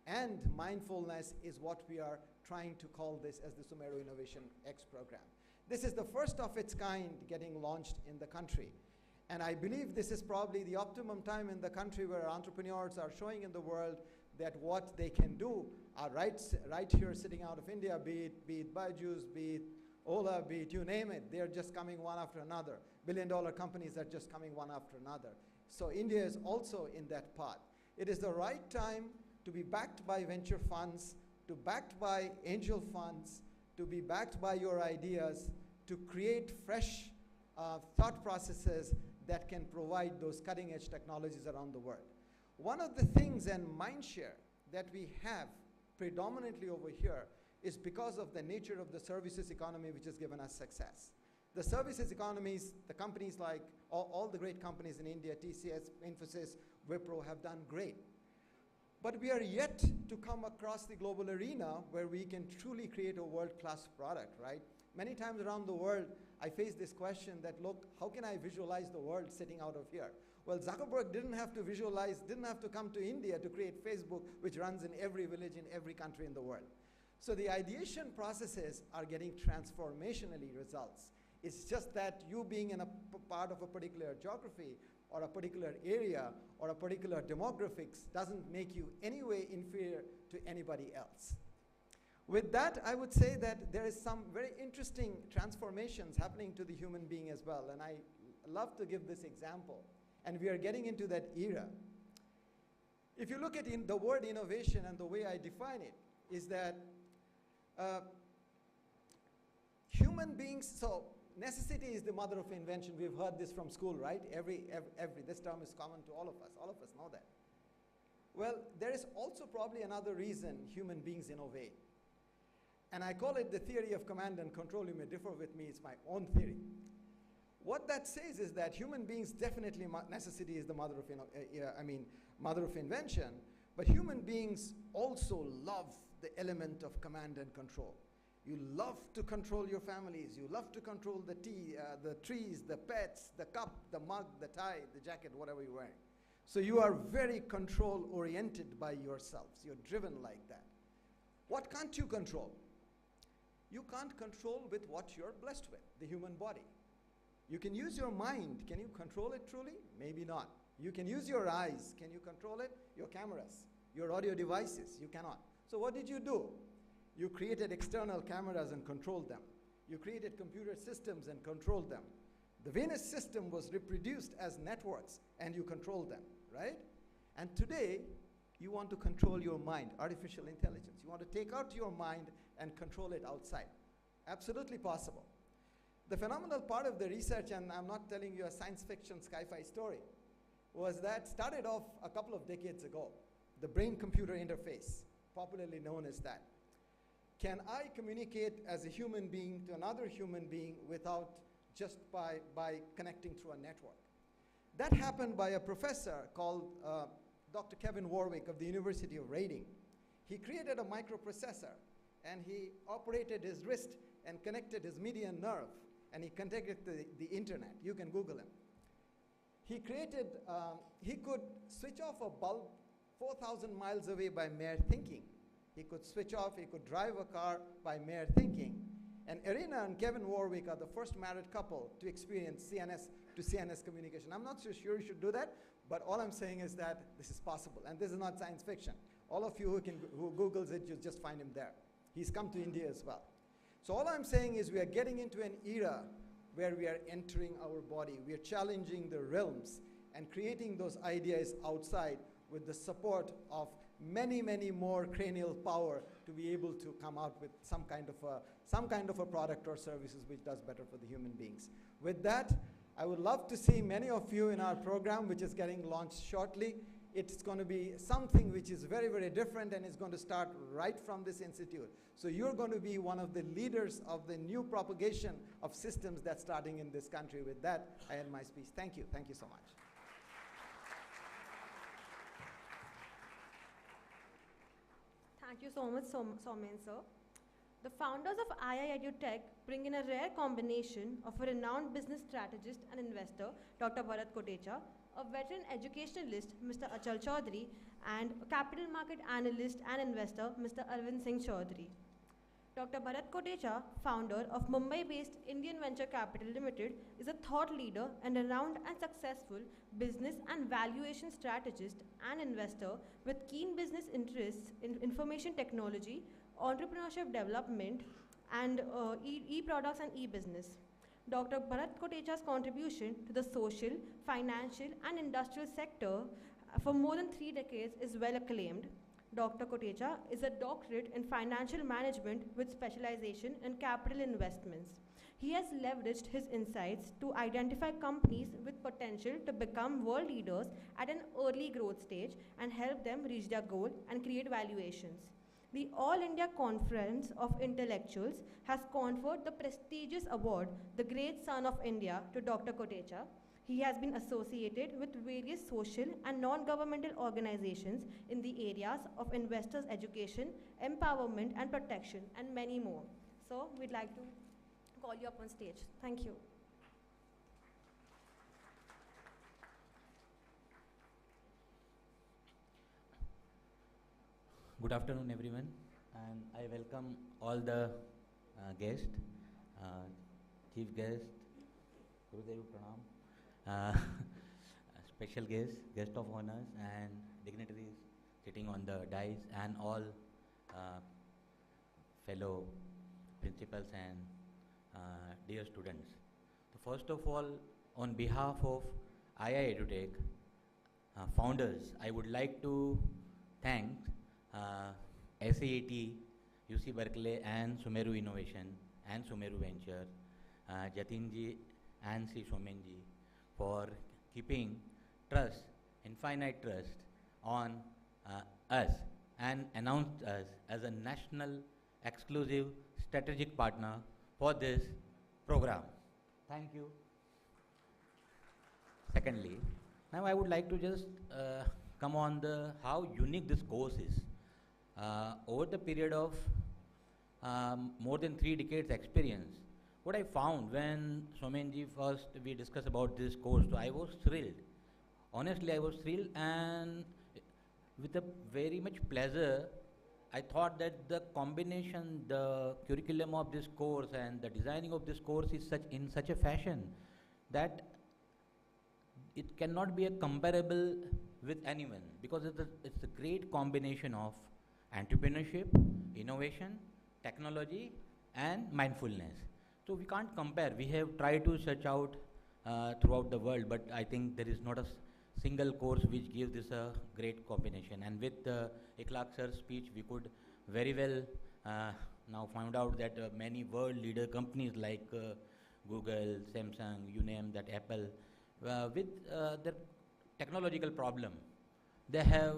Speaker 4: and mindfulness is what we are trying to call this as the Sumeru Innovation X program. This is the first of its kind getting launched in the country. And I believe this is probably the optimum time in the country where entrepreneurs are showing in the world that what they can do are right here sitting out of India, be it Byju's, be it Ola, be it you name it. They're just coming one after another. billion-dollar companies are just coming one after another. So India is also in that path. It is the right time to be backed by venture funds, to be backed by angel funds, to be backed by your ideas, to create fresh thought processes that can provide those cutting-edge technologies around the world. One of the things and mindshare that we have predominantly over here is because of the nature of the services economy, which has given us success. The services economies, the companies like all the great companies in India, TCS, Infosys, Wipro, have done great. But we are yet to come across the global arena where we can truly create a world-class product, right? Many times around the world, I face this question that, look, how can I visualize the world sitting out of here? Well, Zuckerberg didn't have to visualize, didn't have to come to India to create Facebook, which runs in every village in every country in the world. So the ideation processes are getting transformationally results. It's just that you being in a part of a particular geography or a particular area or a particular demographics doesn't make you any way inferior to anybody else. With that, I would say that there is some very interesting transformations happening to the human being as well, and I love to give this example. And we are getting into that era. If you look at the word innovation, and the way I define it is that human beings, so necessity is the mother of invention. We've heard this from school, right? This term is common to all of us. All of us know that. Well, there is also probably another reason human beings innovate. And I call it the theory of command and control. You may differ with me, it's my own theory. What that says is that human beings definitely, necessity is the mother of invention, but human beings also love the element of command and control. You love to control your families. You love to control the trees, the pets, the cup, the mug, the tie, the jacket, whatever you're wearing. So you are very control-oriented by yourselves. You're driven like that. What can't you control? You can't control with what you're blessed with, the human body. You can use your mind. Can you control it truly? Maybe not. You can use your eyes. Can you control it? Your cameras, your audio devices, you cannot. So what did you do? You created external cameras and controlled them. You created computer systems and controlled them. The Venus system was reproduced as networks and you controlled them, right? And today, you want to control your mind, artificial intelligence. You want to take out your mind and control it outside. Absolutely possible. The phenomenal part of the research, and I'm not telling you a science fiction sci-fi story, was that started off a couple of decades ago. The brain-computer interface, popularly known as that. Can I communicate as a human being to another human being without just by connecting through a network? That happened by a professor called Dr. Kevin Warwick of the University of Reading. He created a microprocessor and he operated his wrist and connected his median nerve and he connected the internet. You can Google him. He created, he could switch off a bulb 4,000 miles away by mere thinking. He could switch off, he could drive a car by mere thinking. And Irina and Kevin Warwick are the first married couple to experience CNS to CNS communication. I'm not so sure you should do that, but all I'm saying is that this is possible. And this is not science fiction. All of you who Googles it, you'll just find him there. He's come to India as well. So all I'm saying is we are getting into an era where we are entering our body. We are challenging the realms and creating those ideas outside with the support of many, many more cranial power to be able to come out with some kind of a product or services which does better for the human beings. With that, I would love to see many of you in our program, which is getting launched shortly. It's going to be something which is very, very different and is going to start right from this institute. So you're going to be one of the leaders of the new propagation of systems that's starting in this country. With that, I end my speech. Thank you. Thank you so much.
Speaker 1: Thank you so much, Somen sir. The founders of IIEduTech bring in a rare combination of a renowned business strategist and investor, Dr. Bharat Kotecha, a veteran educationalist, Mr. Achal Chaudhary, and a capital market analyst and investor, Mr. Arvind Singh Chaudhary. Dr. Bharat Kotecha, founder of Mumbai-based Indian Venture Capital Limited, is a thought leader and renowned and successful business and valuation strategist and investor with keen business interests in information technology, entrepreneurship development, and e-products and e-business. Dr. Bharat Kotecha's contribution to the social, financial, and industrial sector for more than 3 decades is well acclaimed. Dr. Kotecha is a doctorate in financial management with specialization in capital investments. He has leveraged his insights to identify companies with potential to become world leaders at an early growth stage and help them reach their goal and create valuations. The All India Conference of Intellectuals has conferred the prestigious award, the Great Son of India, to Dr. Kotecha. He has been associated with various social and non-governmental organizations in the areas of investors' education, empowerment and protection, and many more. So we'd like to call you up on stage. Thank you.
Speaker 8: Good afternoon, everyone, and I welcome all the guests, chief guest, Gurudev Pranam, special guests, guest of honors, and dignitaries sitting on the dais, and all fellow principals and dear students. So first of all, on behalf of IIEduTech founders, I would like to thank SAET, UC Berkeley, and Sumeru Innovation and Sumeru Venture, Jatinji and C. Somenji, for keeping trust, infinite trust on us and announced us as a national exclusive strategic partner for this program. Thank you. Secondly, now I would like to just come on how unique this course is. Over the period of more than 3 decades experience. What I found when Somenji first we discussed about this course, so I was thrilled. Honestly, I was thrilled, and with a very much pleasure, I thought that the combination, the curriculum of this course and the designing of this course is in such a fashion that it cannot be a comparable with anyone, because it's a great combination of entrepreneurship, innovation, technology, and mindfulness. So we can't compare. We have tried to search out throughout the world, but I think there is not a single course which gives this a great combination. And with Ikhlaq sir's speech, we could very well now find out that many world leader companies like Google, Samsung, you name that, Apple, with their technological problem, they have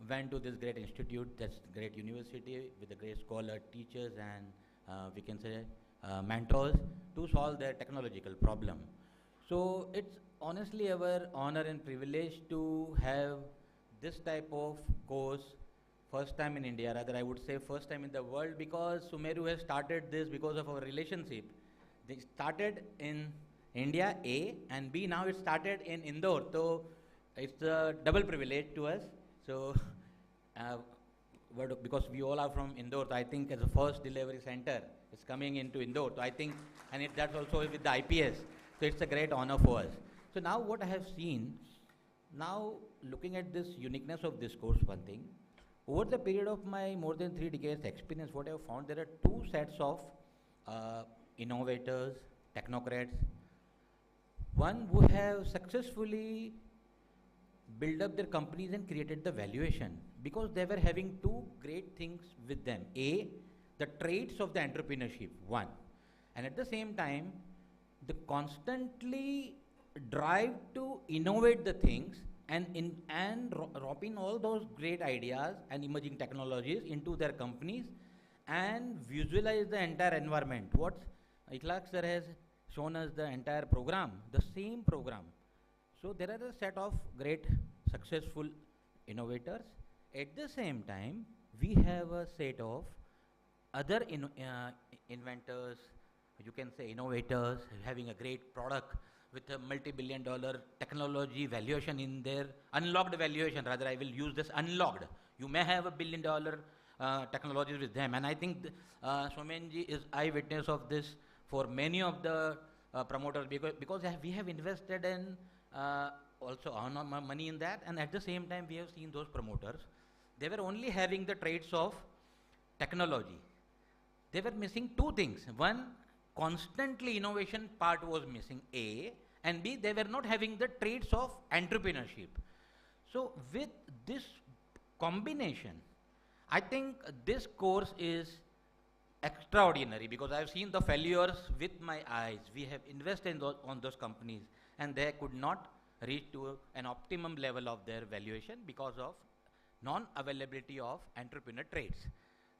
Speaker 8: went to this great institute, that's great university with a great scholar, teachers, and we can say mentors to solve their technological problem. So it's honestly our honor and privilege to have this type of course first time in India, rather I would say first time in the world, because Sumeru has started this because of our relationship. They started in India, A, and B, now it started in Indore. So it's a double privilege to us. So because we all are from Indore, so I think as a first delivery center, it's coming into Indore. So I think, and that's also with the IPS. So it's a great honor for us. So now what I have seen, now looking at this uniqueness of this course, one thing, over the period of my more than 3 decades experience, what I have found, there are two sets of innovators, technocrats. One who have successfully built up their companies and created the valuation, because they were having two great things with them. A, the traits of the entrepreneurship, one. And at the same time, the constantly drive to innovate the things and drop in all those great ideas and emerging technologies into their companies and visualize the entire environment. What Ikhlaq sir has shown us the entire program, the same program. So there are a set of great successful innovators. At the same time, we have a set of other inventors, you can say innovators, having a great product with a multi-billion-dollar technology valuation in their unlocked valuation. Rather, I will use this unlocked. You may have a billion-dollar technologies with them, and I think Somenji is eyewitness of this for many of the promoters, because we have invested in also our money in that, and at the same time we have seen those promoters. They were only having the traits of technology. They were missing two things. One, constantly innovation part was missing, A, and B, they were not having the traits of entrepreneurship. So with this combination, I think this course is extraordinary, because I have seen the failures with my eyes. We have invested on those companies, and they could not reach to an optimum level of their valuation because of non-availability of entrepreneur traits.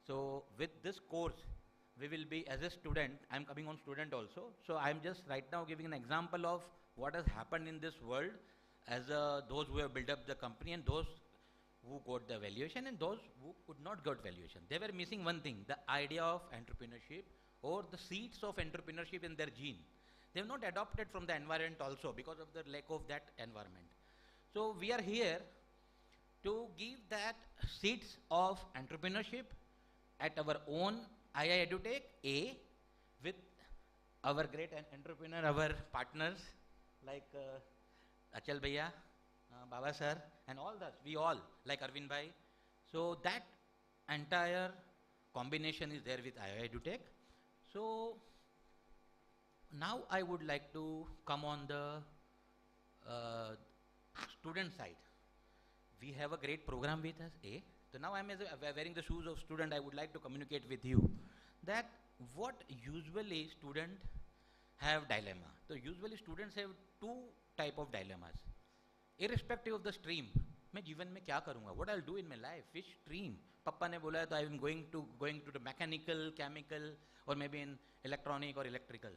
Speaker 8: So with this course, we will be, as a student, I'm coming on student also, so I'm just right now giving an example of what has happened in this world as those who have built up the company and those who got the valuation and those who could not get valuation. They were missing one thing, the idea of entrepreneurship or the seeds of entrepreneurship in their gene. They have not adopted from the environment also because of the lack of that environment. So we are here to give that seeds of entrepreneurship at our own IIEduTech, A, with our great entrepreneur, our partners like Achal Bhaiya, Baba sir, and all that, we all, like Arvind Bhai. So that entire combination is there with IIEduTech. So now I would like to come on the student side. We have a great program with us, A. So now I'm wearing the shoes of student. I would like to communicate with you that what usually students have dilemma. So usually students have two type of dilemmas. Irrespective of the stream, मैं जीवन में क्या करूँगा? What I'll do in my life? Which stream? पापा ने बोला है तो I'm going to the mechanical, chemical, or maybe in electronic or electrical.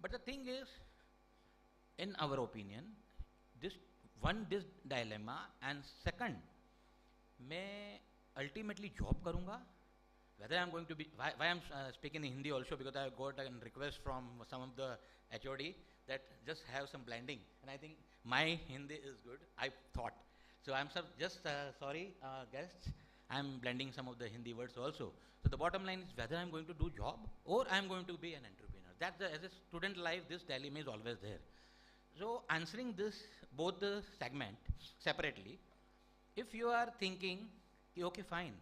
Speaker 8: But the thing is, in our opinion, this dilemma, and second, मैं ultimately job करूँगा, whether I'm going to be, why I'm speaking in Hindi also, because I got a request from some of the HOD that just have some blending, and I think my Hindi is good, I thought. So I'm just sorry, guests, I'm blending some of the Hindi words also. So the bottom line is whether I'm going to do job or I'm going to be an entrepreneur. That's as a student life, this dilemma is always there. So answering this, both the segment separately, if you are thinking, okay, fine,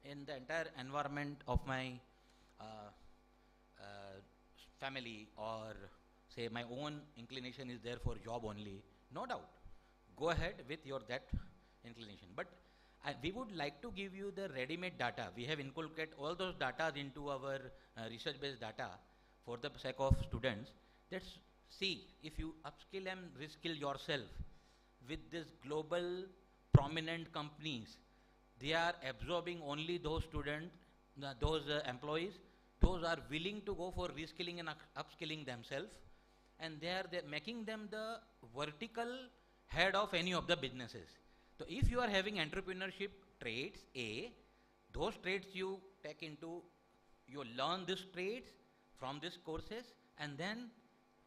Speaker 8: in the entire environment of my family, or say my own inclination is there for job only, no doubt, go ahead with your that inclination. But we would like to give you the ready-made data. We have inculcated all those data into our research-based data for the sake of students. Let's see if you upskill and reskill yourself with this global prominent companies. They are absorbing only those students, those employees, those are willing to go for reskilling and upskilling themselves, and they're making them the vertical head of any of the businesses. So if you are having entrepreneurship traits, those traits you take into, you learn these traits from these courses, and then,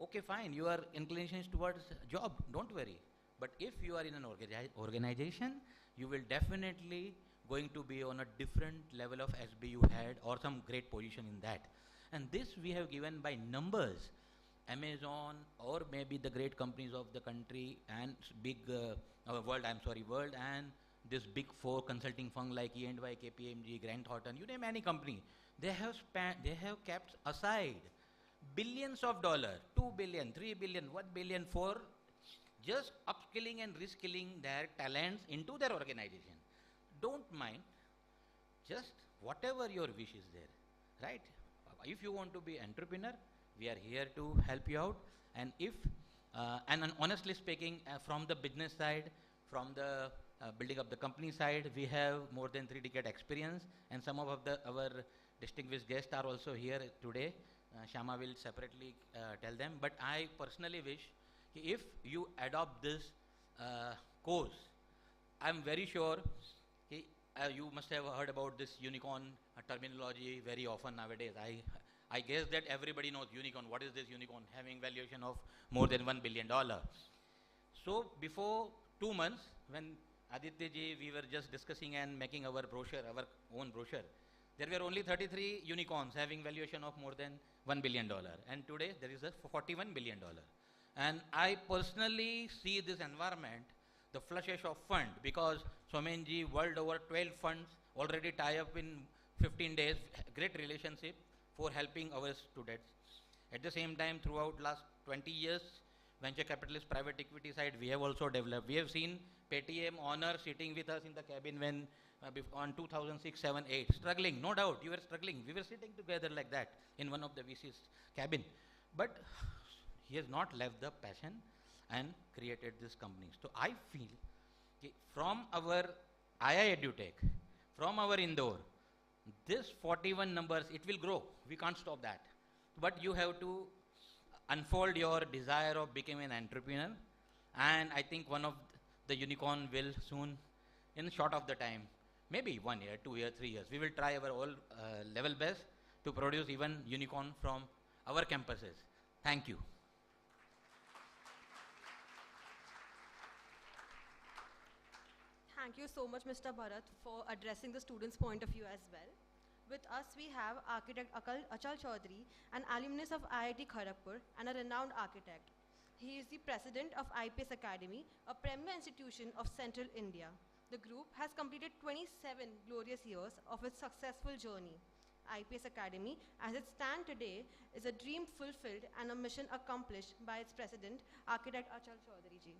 Speaker 8: okay, fine, your inclination is towards job, don't worry. But if you are in an organization, you will definitely going to be on a different level of SBU head or some great position in that. And this we have given by numbers. Amazon, or maybe the great companies of the country and big world and this big four consulting firm like E&Y, KPMG, Grant Thornton, you name any company, they have kept aside billions of dollars, 2 billion, 3 billion, 1 billion for just upskilling and reskilling their talents into their organization. Don't mind, just whatever your wish is there, right? If you want to be entrepreneur, we are here to help you out. And if, and honestly speaking, from the business side, from the building up the company side, we have more than 3 decade experience, and some of our distinguished guests are also here today. Shama will separately tell them, but I personally wish if you adopt this course, I'm very sure you must have heard about this unicorn terminology very often nowadays. I guess that everybody knows unicorn. What is this unicorn? Having valuation of more than $1 billion. So before 2 months, when Aditya ji, we were just discussing and making our brochure, our own brochure, there were only 33 unicorns having valuation of more than $1 billion. And today there is a $41 billion. And I personally see this environment, the flushes of fund, because Somenji, world over 12 funds already tie up in 15 days, great relationship for helping our students. At the same time, throughout last 20 years, venture capitalist private equity side, we have also developed. We have seen Paytm honor sitting with us in the cabin when on 2006, 7, 8, struggling, no doubt, you were struggling. We were sitting together like that in one of the VC's cabin. But he has not left the passion and created this company. So I feel from our IIEduTech, from our Indore, this 41 numbers, it will grow. We can't stop that. But you have to unfold your desire of becoming an entrepreneur. And I think one of the unicorn will soon, in short of the time, maybe 1 year, 2 years, 3 years, we will try our all level best to produce even unicorn from our campuses. Thank you.
Speaker 1: Thank you so much, Mr. Bharat, for addressing the students' point of view as well. With us, we have architect Achal Chaudhary, an alumnus of IIT Kharagpur and a renowned architect. He is the president of IPS Academy, a premier institution of Central India. The group has completed 27 glorious years of its successful journey. IPS Academy, as it stands today, is a dream fulfilled and a mission accomplished by its president, architect Achal Chaudhary ji.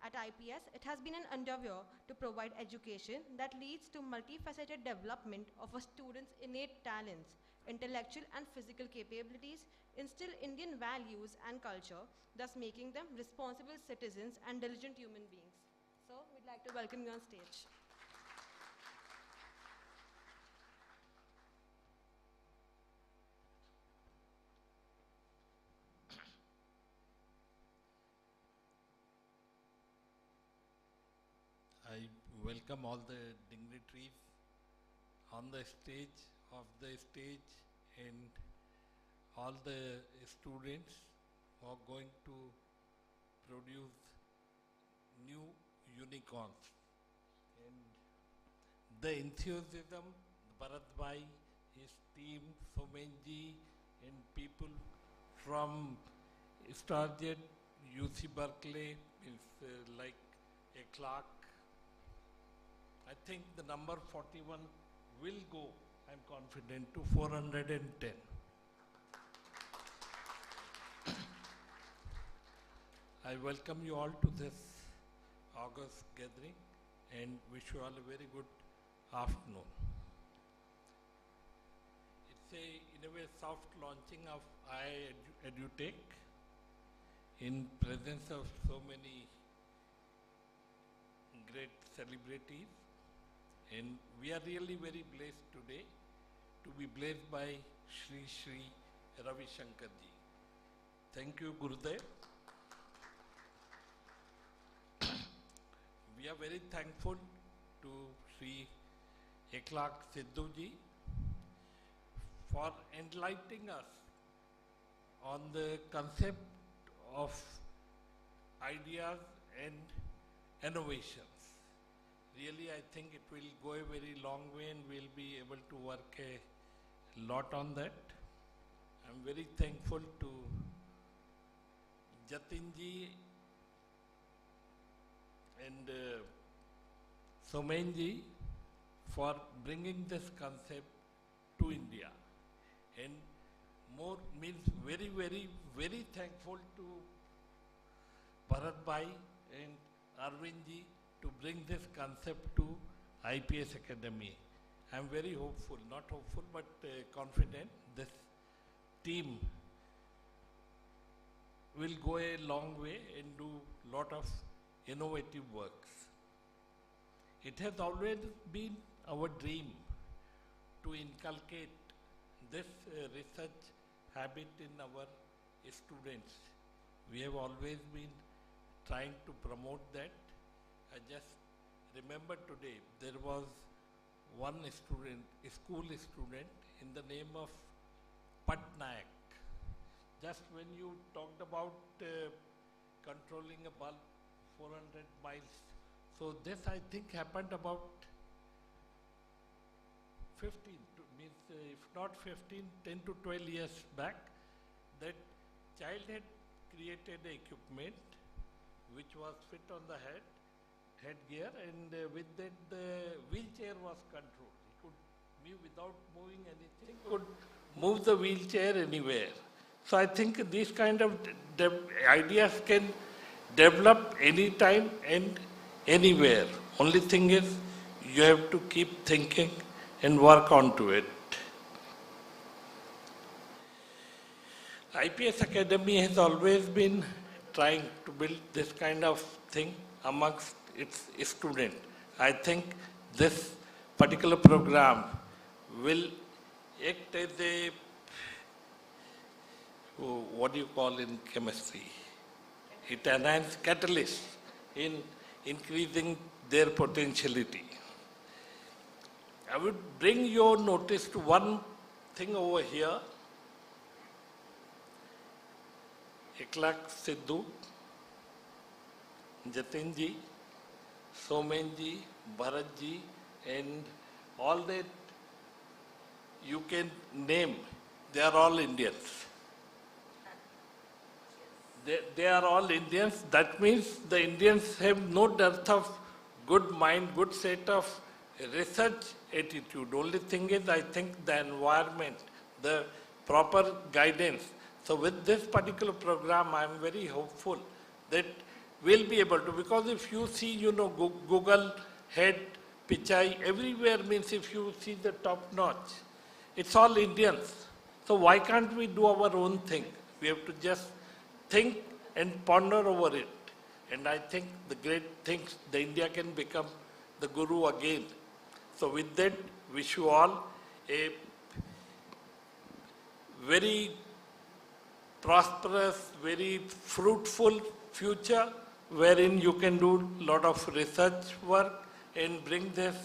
Speaker 1: At IPS, it has been an endeavor to provide education that leads to multifaceted development of a student's innate talents, intellectual and physical capabilities, instill Indian values and culture, thus making them responsible citizens and diligent human beings. So, we'd like to welcome you on stage.
Speaker 9: I welcome all the dignitaries on the stage, of the stage and all the students who are going to produce new unicorns. And the enthusiasm, Bharat Bhai, his team, Somenji, and people from Sutardja, UC Berkeley, is like a clerk. I think the number 41 will go, I'm confident, to 410. I welcome you all to this August gathering and wish you all a very good afternoon. It's in a way, soft launching of IIEduTech in presence of so many great celebrities. And we are really very blessed today to be blessed by Shri Ravi Shankar ji. Thank you, Gurudev. We are very thankful to Shri Eklak Sidhu ji for enlightening us on the concept of ideas and innovations. Really, I think it will go a very long way and we'll be able to work a lot on that. I'm very thankful to Jatin ji and Somen ji for bringing this concept to India. And more means very, very, very thankful to Bharat Bhai and Arvind ji to bring this concept to IPS Academy. I'm very hopeful, not hopeful, but confident this team will go a long way and do lot of innovative works. It has always been our dream to inculcate this research habit in our students. We have always been trying to promote that. I just remember today there was one student, a school student in the name of Patnaik. Just when you talked about controlling a bulb 400 miles. So this I think happened about 15, means if not 15, 10 to 12 years back. That child had created an equipment which was fit on the headgear, and with that the wheelchair was controlled. He could move without moving anything, could move the wheelchair anywhere. So I think these kind of ideas can develop anytime and anywhere. Only thing is you have to keep thinking and work onto it. IPS Academy has always been trying to build this kind of thing amongst its students. I think this particular program will act as a, what do you call in chemistry? It enhances catalyst in increasing their potentiality. I would bring your notice to one thing over here. Eklak Sidhu, Jatin ji, Somen ji, Bharat ji, and all that you can name, they are all Indians. They are all Indians. That means the Indians have no dearth of good mind, good set of research attitude. Only thing is, I think the environment, the proper guidance. So with this particular program, I am very hopeful that we'll be able to, because if you see, you know, Google, Head, Pichai, everywhere means if you see the top notch, it's all Indians. So why can't we do our own thing? We have to just think and ponder over it. And I think the great things, the India can become the guru again. So with that, wish you all a very prosperous, very fruitful future wherein you can do a lot of research work and bring this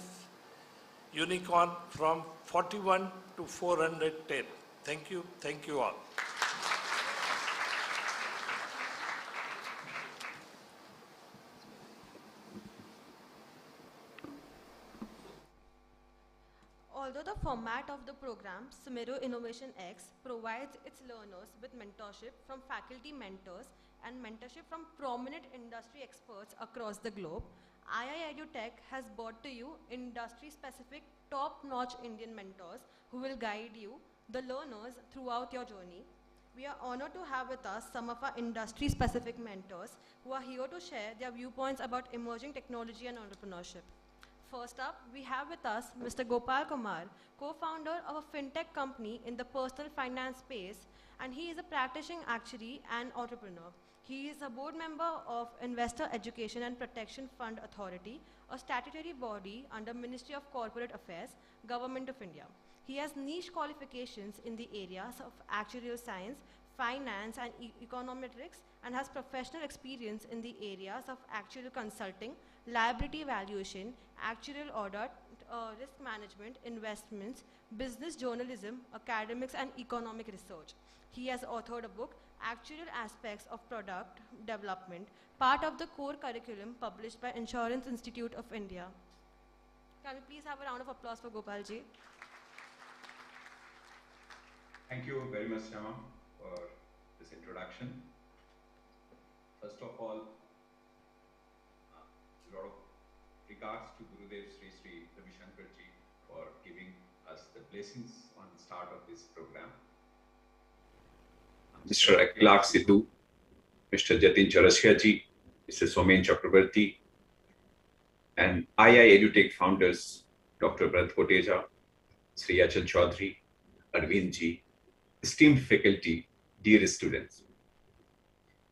Speaker 9: unicorn from 41 to 410. Thank you all.
Speaker 1: Although the format of the program, Sumeru Innovation X, provides its learners with mentorship from faculty mentors and mentorship from prominent industry experts across the globe, IIEduTech has brought to you industry-specific, top-notch Indian mentors who will guide you, the learners, throughout your journey. We are honored to have with us some of our industry-specific mentors who are here to share their viewpoints about emerging technology and entrepreneurship. First up, we have with us Mr. Gopal Kumar, co-founder of a fintech company in the personal finance space, and he is a practicing actuary and entrepreneur. He is a board member of Investor Education and Protection Fund Authority, a statutory body under Ministry of Corporate Affairs, Government of India. He has niche qualifications in the areas of actuarial science, finance and econometrics, and has professional experience in the areas of actuarial consulting, liability valuation, actuarial audit, risk management, investments, business journalism, academics, and economic research. He has authored a book, Actuarial Aspects of Product Development, part of the core curriculum published by Insurance Institute of India. Can we please have a round of applause for Gopalji?
Speaker 10: Thank you very much, Shama, for this introduction. First of all, a lot of regards to Gurudev Sri Sri Ravi Shankarji for giving us the blessings on the start of this program. Mr. Akilak Sidhu, Mr. Jatin Charasya-ji, Mr. Somen Chakrabarti, and IIEduTech founders, Dr. Bharat Koteja, Sri Achal Chaudhary, Arvind-ji, esteemed faculty, dear students.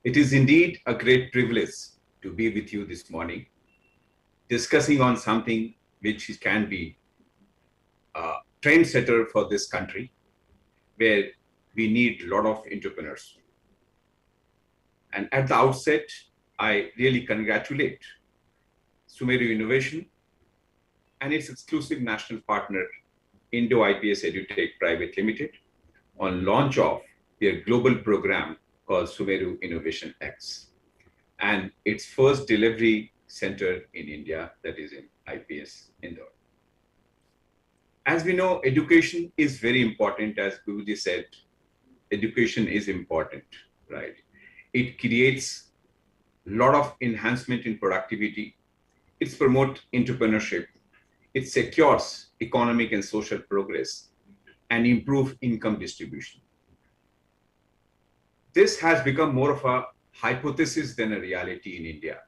Speaker 10: It is indeed a great privilege to be with you this morning, discussing on something which can be a trendsetter for this country, where we need a lot of entrepreneurs. And at the outset, I really congratulate Sumeru Innovation and its exclusive national partner, Indo IPS EduTech Private Limited, on launch of their global program called Sumeru Innovation X, and its first delivery center in India, that is in IPS Indore. As we know, education is very important. As Guruji said, education is important, right? It creates a lot of enhancement in productivity. It promotes entrepreneurship. It secures economic and social progress and improve income distribution. This has become more of a hypothesis than a reality in India.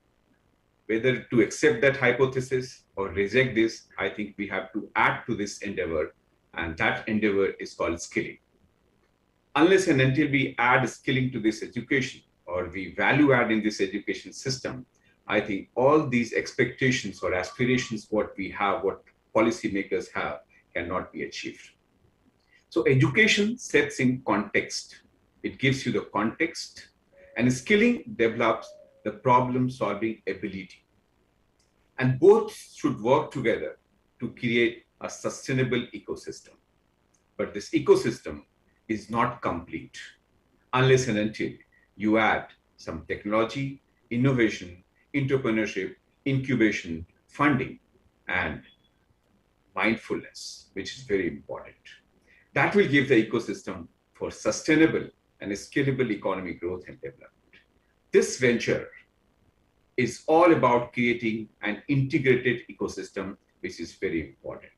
Speaker 10: Whether to accept that hypothesis or reject this, I think we have to add to this endeavor, and that endeavor is called skilling. Unless and until we add skilling to this education, or we value add in this education system, I think all these expectations or aspirations, what we have, what policymakers have, cannot be achieved. So education sets in context. It gives you the context, and skilling develops the problem-solving ability. And both should work together to create a sustainable ecosystem. But this ecosystem is not complete unless and until you add some technology, innovation, entrepreneurship, incubation, funding, and mindfulness, which is very important. That will give the ecosystem for sustainable and scalable economic growth and development. This venture is all about creating an integrated ecosystem, which is very important.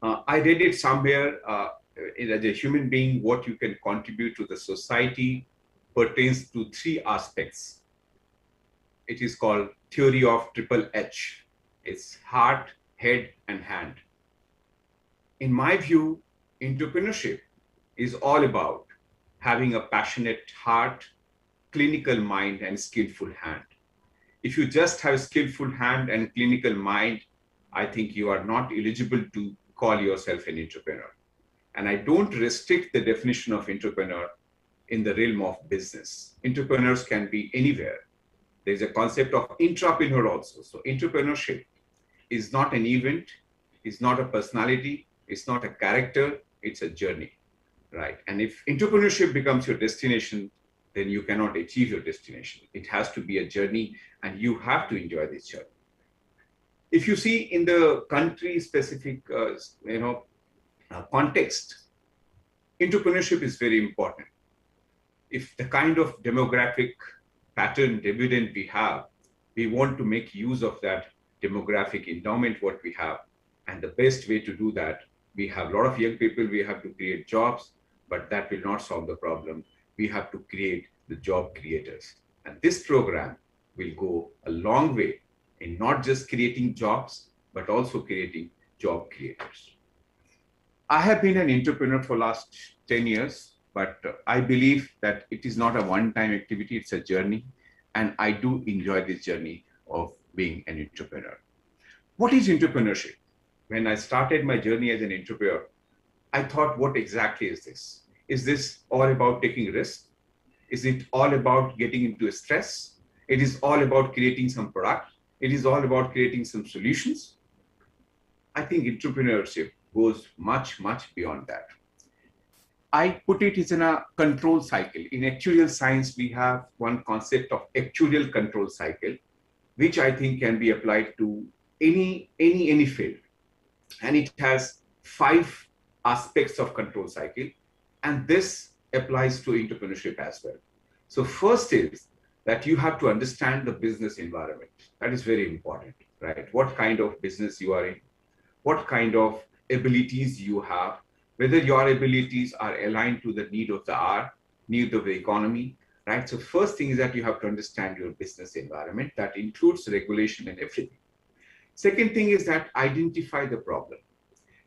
Speaker 10: I read it somewhere, as a human being, what you can contribute to the society pertains to three aspects. It is called theory of triple H. It's heart, head, and hand. In my view, entrepreneurship is all about having a passionate heart, clinical mind, and skillful hand. If you just have skillful hand and clinical mind, I think you are not eligible to call yourself an entrepreneur. And I don't restrict the definition of entrepreneur in the realm of business. Entrepreneurs can be anywhere. There's a concept of intrapreneur also. So entrepreneurship is not an event, is not a personality, It's not a character, it's a journey, right? And if entrepreneurship becomes your destination, then you cannot achieve your destination. It has to be a journey, and you have to enjoy this journey. If you see in the country-specific, context, entrepreneurship is very important. If the kind of demographic pattern dividend we have, we want to make use of that demographic endowment what we have. And the best way to do that, we have a lot of young people, we have to create jobs, but that will not solve the problem. We have to create the job creators. And this program will go a long way in not just creating jobs, but also creating job creators. I have been an entrepreneur for last 10 years, but I believe that it is not a one-time activity, it's a journey. And I do enjoy this journey of being an entrepreneur. What is entrepreneurship? When I started my journey as an entrepreneur, I thought, what exactly is this? Is this all about taking risks? Is it all about getting into stress? It is all about creating some product. It is all about creating some solutions. I think entrepreneurship goes much, much beyond that. I put it as in a control cycle. In actuarial science, we have one concept of actuarial control cycle, which I think can be applied to any field. And it has 5 aspects of control cycle. And this applies to entrepreneurship as well. So first is that you have to understand the business environment. That is very important, right? What kind of business you are in, what kind of abilities you have, whether your abilities are aligned to the need of the hour, need of the economy, right? So first thing is that you have to understand your business environment. That includes regulation and everything. Second thing is that identify the problem.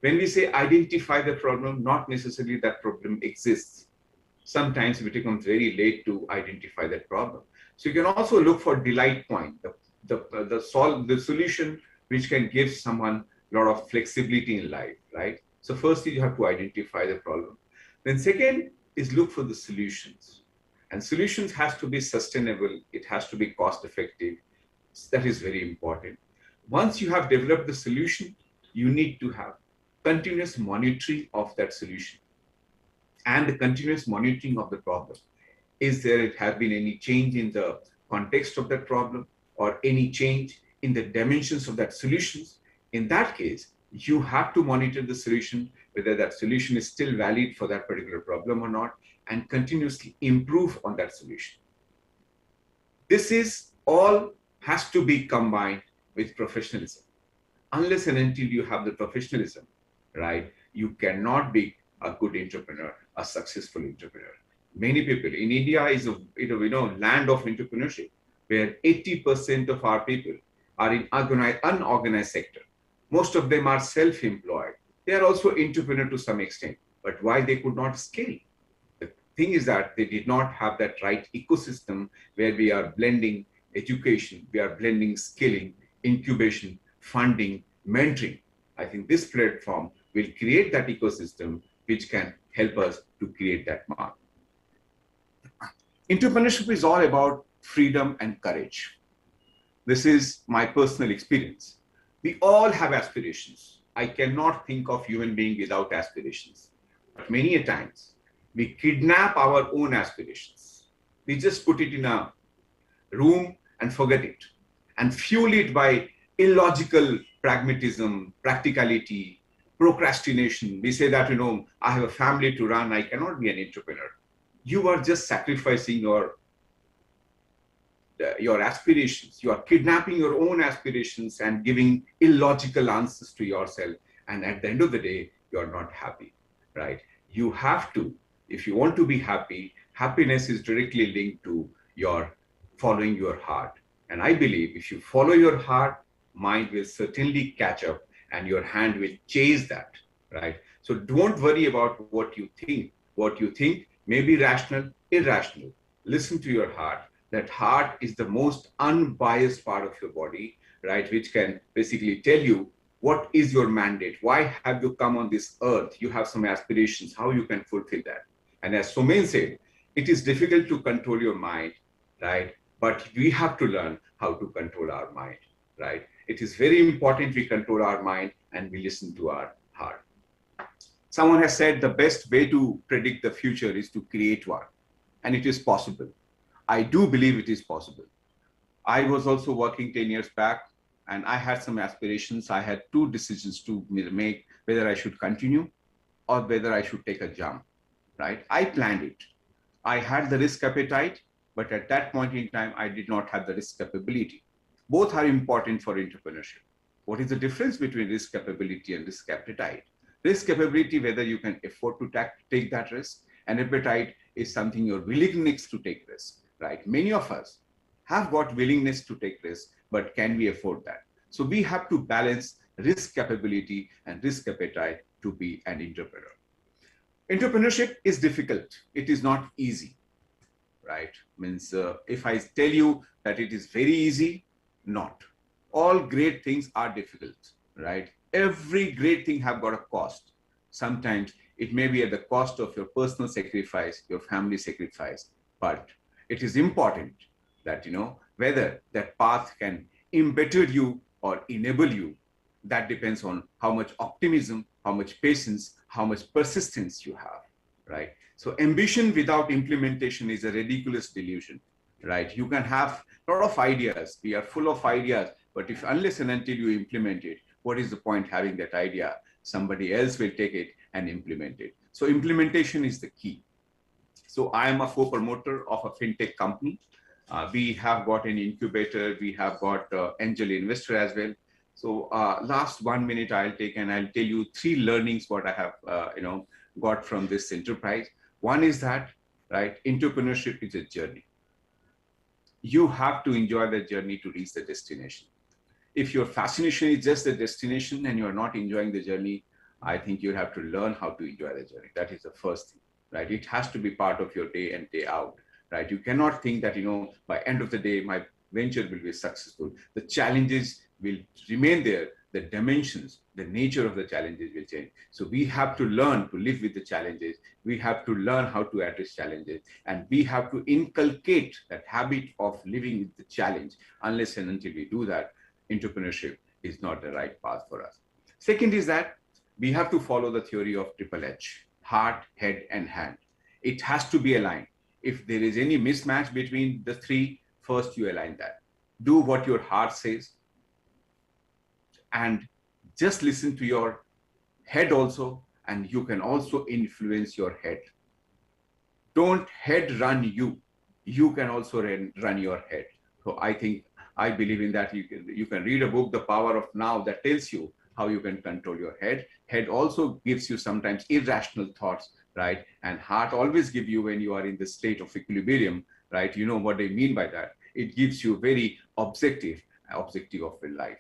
Speaker 10: When we say identify the problem, not necessarily that problem exists. Sometimes it becomes very late to identify that problem. So you can also look for delight point, the solution which can give someone a lot of flexibility in life, right? So first you have to identify the problem. Then second is look for the solutions. And solutions has to be sustainable. It has to be cost effective. That is very important. Once you have developed the solution, you need to have continuous monitoring of that solution and the continuous monitoring of the problem. Is there have been any change in the context of that problem or any change in the dimensions of that solutions? In that case, you have to monitor the solution, whether that solution is still valid for that particular problem or not, and continuously improve on that solution. This is all has to be combined with professionalism. Unless and until you have the professionalism, right, you cannot be a good entrepreneur, a successful entrepreneur. Many people in India is a land of entrepreneurship, where 80% of our people are in unorganized sector. Most of them are self-employed. They are also entrepreneur to some extent, but why they could not scale? The thing is that they did not have that right ecosystem where we are blending education, we are blending skilling, incubation, funding, mentoring. I think this platform will create that ecosystem which can help us to create that mark. Entrepreneurship is all about freedom and courage. This is my personal experience. We all have aspirations. I cannot think of human being without aspirations. But many a times, we kidnap our own aspirations. We just put it in a room and forget it, and fuel it by illogical pragmatism, practicality, procrastination. We say that, I have a family to run, I cannot be an entrepreneur. You are just sacrificing your aspirations. You are kidnapping your own aspirations and giving illogical answers to yourself. And at the end of the day, you're not happy, right? You have to, if you want to be happy, happiness is directly linked to your following your heart. And I believe if you follow your heart, mind will certainly catch up and your hand will chase that, right? So don't worry about what you think. What you think may be rational, irrational. Listen to your heart. That heart is the most unbiased part of your body, right? Which can basically tell you what is your mandate? Why have you come on this earth? You have some aspirations, how you can fulfill that. And as Somen said, it is difficult to control your mind, right? But we have to learn how to control our mind, right? It is very important we control our mind and we listen to our heart. Someone has said the best way to predict the future is to create one, and it is possible. I do believe it is possible. I was also working 10 years back, and I had some aspirations. I had two decisions to make, whether I should continue or whether I should take a jump, right? I planned it. I had the risk appetite, but at that point in time, I did not have the risk capability. Both are important for entrepreneurship. What is the difference between risk capability and risk appetite? Risk capability, whether you can afford to take that risk, and appetite is something your willingness to take risk, right? Many of us have got willingness to take risk, but can we afford that? So we have to balance risk capability and risk appetite to be an entrepreneur. Entrepreneurship is difficult. It is not easy, right? Means if I tell you that it is very easy, not. All great things are difficult, right? Every great thing have got a cost. Sometimes it may be at the cost of your personal sacrifice, your family sacrifice, but it is important that, whether that path can embetter you or enable you, that depends on how much optimism, how much patience, how much persistence you have, right? So ambition without implementation is a ridiculous delusion, right? You can have a lot of ideas. We are full of ideas, but if unless and until you implement it, what is the point having that idea? Somebody else will take it and implement it. So implementation is the key. So I am a co-promoter of a fintech company. We have got an incubator. We have got angel investor as well. So last 1 minute I'll take and I'll tell you 3 learnings what I have got from this enterprise. One is that, right, entrepreneurship is a journey. You have to enjoy the journey to reach the destination. If your fascination is just the destination and you're not enjoying the journey, I think you have to learn how to enjoy the journey. That is the first thing, right? It has to be part of your day in, day out, right? You cannot think that, by end of the day, my venture will be successful. The challenges will remain there. The dimensions, the nature of the challenges will change. So we have to learn to live with the challenges. We have to learn how to address challenges. And we have to inculcate that habit of living with the challenge. Unless and until we do that, entrepreneurship is not the right path for us. Second is that we have to follow the theory of triple H, heart, head, and hand. It has to be aligned. If there is any mismatch between the 3, first you align that. Do what your heart says, and just listen to your head also, and you can also influence your head. Don't head run you. You can also run your head. So I believe in that. You can read a book, The Power of Now, that tells you how you can control your head. Head also gives you sometimes irrational thoughts, right? And heart always gives you when you are in the state of equilibrium, right? You know what I mean by that. It gives you very objective of your life.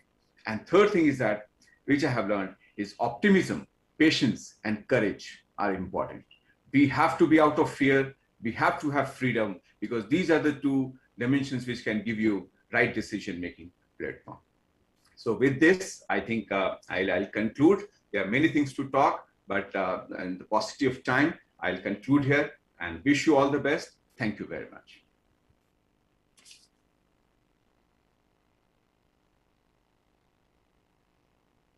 Speaker 10: And third thing is that, which I have learned, is optimism, patience, and courage are important. We have to be out of fear. We have to have freedom, because these are the 2 dimensions which can give you right decision-making platform. So with this, I think I'll conclude. There are many things to talk, but in the paucity of time, I'll conclude here and wish you all the best. Thank you very much.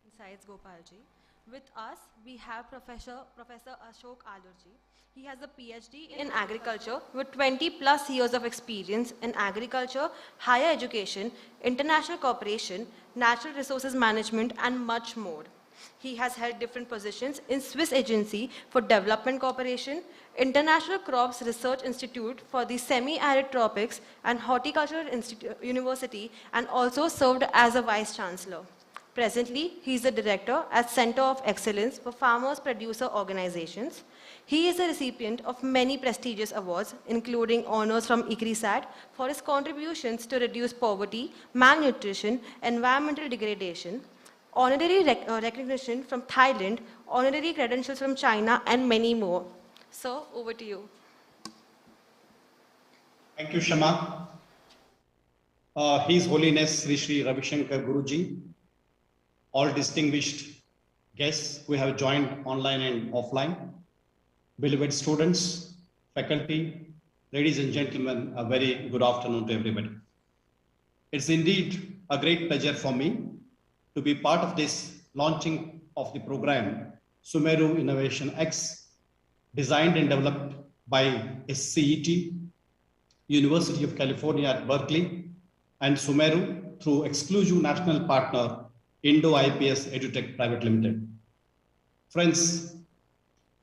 Speaker 1: Besides Gopalji, with us we have Professor Ashok Alurji. He has a PhD in agriculture with 20+ years of experience in agriculture, higher education, international cooperation, natural resources management, and much more. He has held different positions in Swiss Agency for Development Cooperation, International Crops Research Institute for the Semi-Arid Tropics, and Horticultural University, and also served as a Vice Chancellor. Presently, he is the director at Center of Excellence for Farmers Producer Organizations. He is a recipient of many prestigious awards, including honors from ICRISAT for his contributions to reduce poverty, malnutrition, environmental degradation, honorary recognition from Thailand, honorary credentials from China, and many more. So, over to you.
Speaker 11: Thank you, Shama. His Holiness Sri Sri Ravi Shankar Guruji, all distinguished guests who have joined online and offline, beloved students, faculty, ladies and gentlemen, a very good afternoon to everybody. It's indeed a great pleasure for me to be part of this launching of the program Sumeru Innovation X, designed and developed by SCET, University of California at Berkeley, and Sumeru through exclusive national partner IPS EduTech Private Limited. Friends,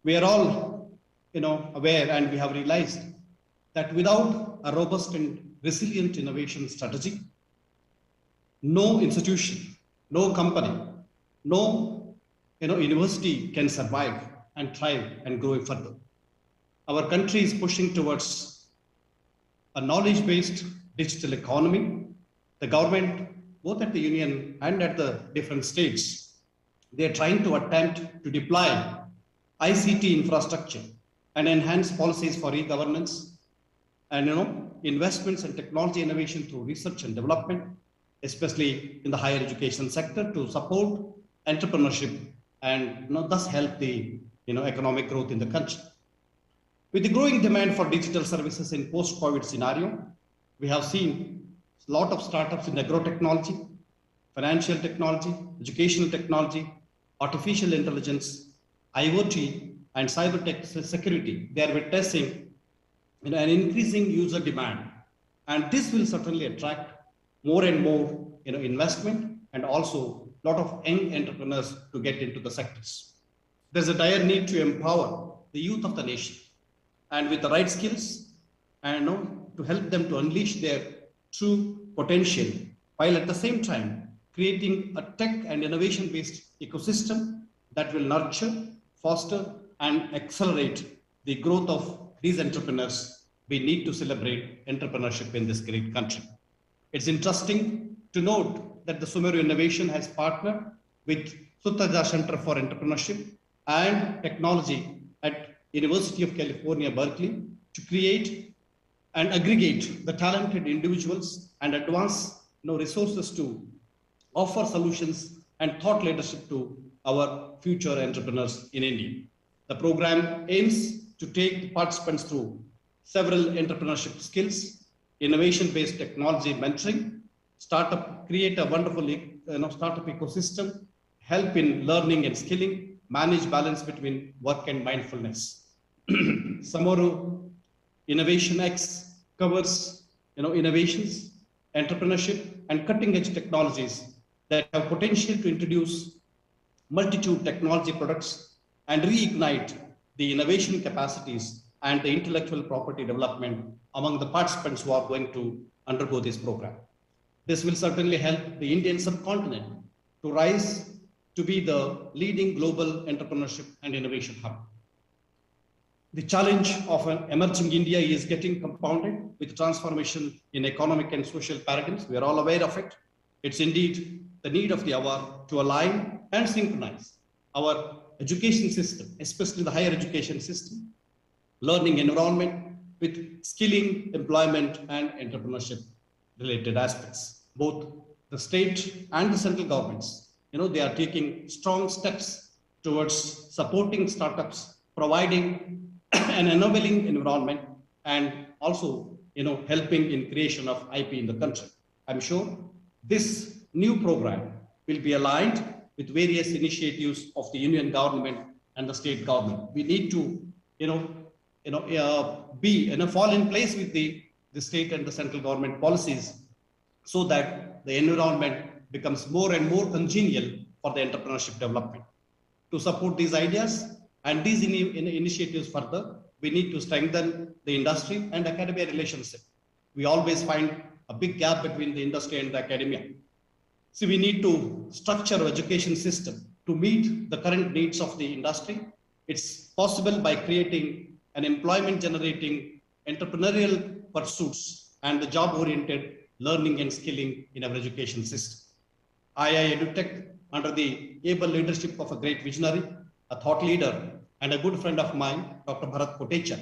Speaker 11: we are all aware, and we have realized that without a robust and resilient innovation strategy, no institution, no company, no university can survive and thrive and grow further. Our country is pushing towards a knowledge-based digital economy. The government, both at the union and at the different states, they are trying to attempt to deploy ICT infrastructure and enhance policies for e-governance and investments and technology innovation through research and development, especially in the higher education sector, to support entrepreneurship and thus help the economic growth in the country. With the growing demand for digital services in post-COVID scenario, we have seen a lot of startups in agrotechnology, financial technology, educational technology, artificial intelligence, IoT, and cyber tech security. They are witnessing an increasing user demand, and this will certainly attract more and more investment and also a lot of young entrepreneurs to get into the sectors. There's a dire need to empower the youth of the nation, and with the right skills and to help them to unleash their true potential, while at the same time creating a tech and innovation based ecosystem that will nurture, foster, and accelerate the growth of these entrepreneurs. We need to celebrate entrepreneurship in this great country. It's interesting to note that the Sumeru Innovation has partnered with Sutardja Center for Entrepreneurship and Technology at University of California, Berkeley, to create and aggregate the talented individuals and advance resources to offer solutions and thought leadership to our future entrepreneurs in India. The program aims to take the participants through several entrepreneurship skills, innovation-based technology mentoring, create a wonderful startup ecosystem, help in learning and skilling, manage balance between work and mindfulness. Sumeru Innovation X covers innovations, entrepreneurship, and cutting-edge technologies that have potential to introduce multitude technology products and reignite the innovation capacities and the intellectual property development among the participants who are going to undergo this program. This will certainly help the Indian subcontinent to rise to be the leading global entrepreneurship and innovation hub. The challenge of an emerging India is getting compounded with transformation in economic and social paradigms. We are all aware of it. It's indeed the need of the hour to align and synchronize our education system, especially the higher education system, learning environment with skilling, employment, and entrepreneurship related aspects. Both the state and the central governments, they are taking strong steps towards supporting startups, providing an enabling environment, and also helping in creation of IP in the country. I'm sure this new program will be aligned with various initiatives of the union government and the state government. We need to fall in place with the state and the central government policies so that the environment becomes more and more congenial for the entrepreneurship development. To support these ideas and these initiatives further, we need to strengthen the industry and academia relationship. We always find a big gap between the industry and the academia. So we need to structure our education system to meet the current needs of the industry. It's possible by creating an employment generating entrepreneurial pursuits and the job oriented learning and skilling in our education system. IIEduTech, under the able leadership of a great visionary, a thought leader, and a good friend of mine, Dr. Bharat Kotecha,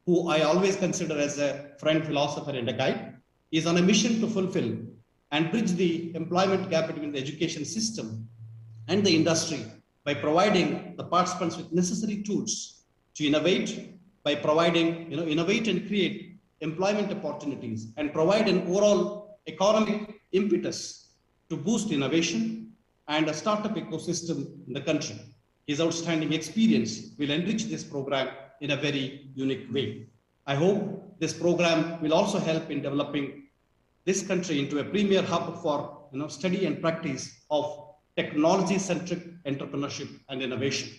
Speaker 11: who I always consider as a friend, philosopher, and a guide, is on a mission to fulfill and bridge the employment gap between the education system and the industry by providing the participants with necessary tools to innovate, by providing, innovate and create employment opportunities and provide an overall economic impetus to boost innovation and a startup ecosystem in the country. his outstanding experience will enrich this program in a very unique way. I hope this program will also help in developing this country into a premier hub for study and practice of technology-centric entrepreneurship and innovation.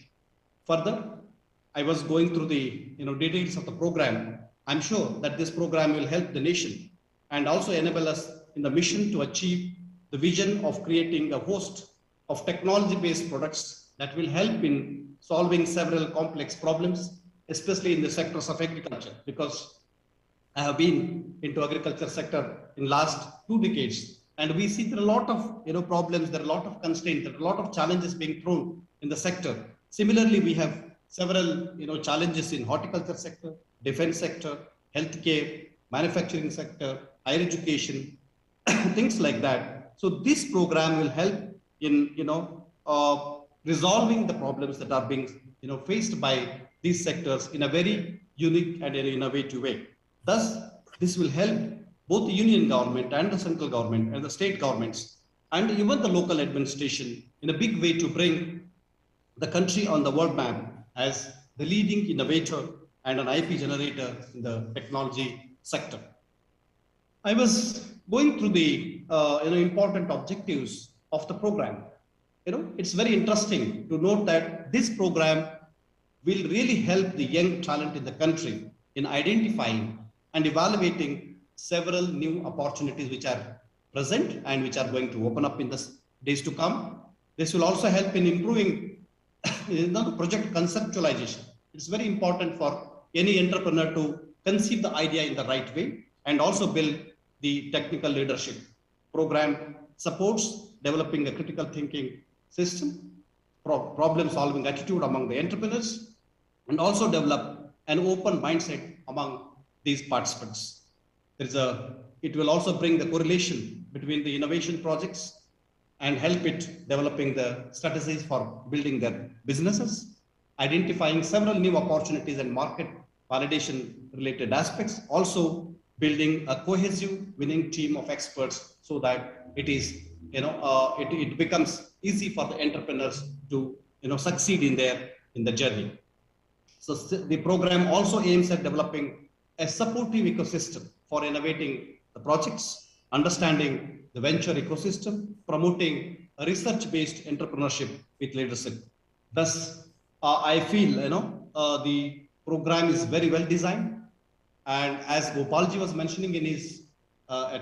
Speaker 11: Further, I was going through the details of the program. I'm sure that this program will help the nation and also enable us in the mission to achieve the vision of creating a host of technology-based products that will help in solving several complex problems, especially in the sectors of agriculture, because I have been into agriculture sector in last 2 decades, and we see there are a lot of problems, there are a lot of constraints, there are a lot of challenges being thrown in the sector. Similarly, we have several challenges in horticulture sector, defense sector, healthcare, manufacturing sector, higher education, things like that. So this program will help in resolving the problems that are being faced by these sectors in a very unique and innovative way. Thus, this will help both the union government and the central government and the state governments and even the local administration in a big way to bring the country on the world map as the leading innovator and an IP generator in the technology sector. I was going through the important objectives of the program. It's very interesting to note that this program will really help the young talent in the country in identifying and evaluating several new opportunities which are present and which are going to open up in the days to come. This will also help in improving the project conceptualization. It's very important for any entrepreneur to conceive the idea in the right way and also build the technical leadership. Program supports developing a critical thinking system, problem solving attitude among the entrepreneurs, and also develop an open mindset among these participants. It will also bring the correlation between the innovation projects and help it developing the strategies for building their businesses, identifying several new opportunities and market validation related aspects, also building a cohesive winning team of experts so that it is, it becomes easy for the entrepreneurs to, succeed in the journey. So the program also aims at developing a supportive ecosystem for innovating the projects, understanding the venture ecosystem, promoting a research-based entrepreneurship with leadership. Thus, I feel, the program is very well designed. And as Gopalji was mentioning in his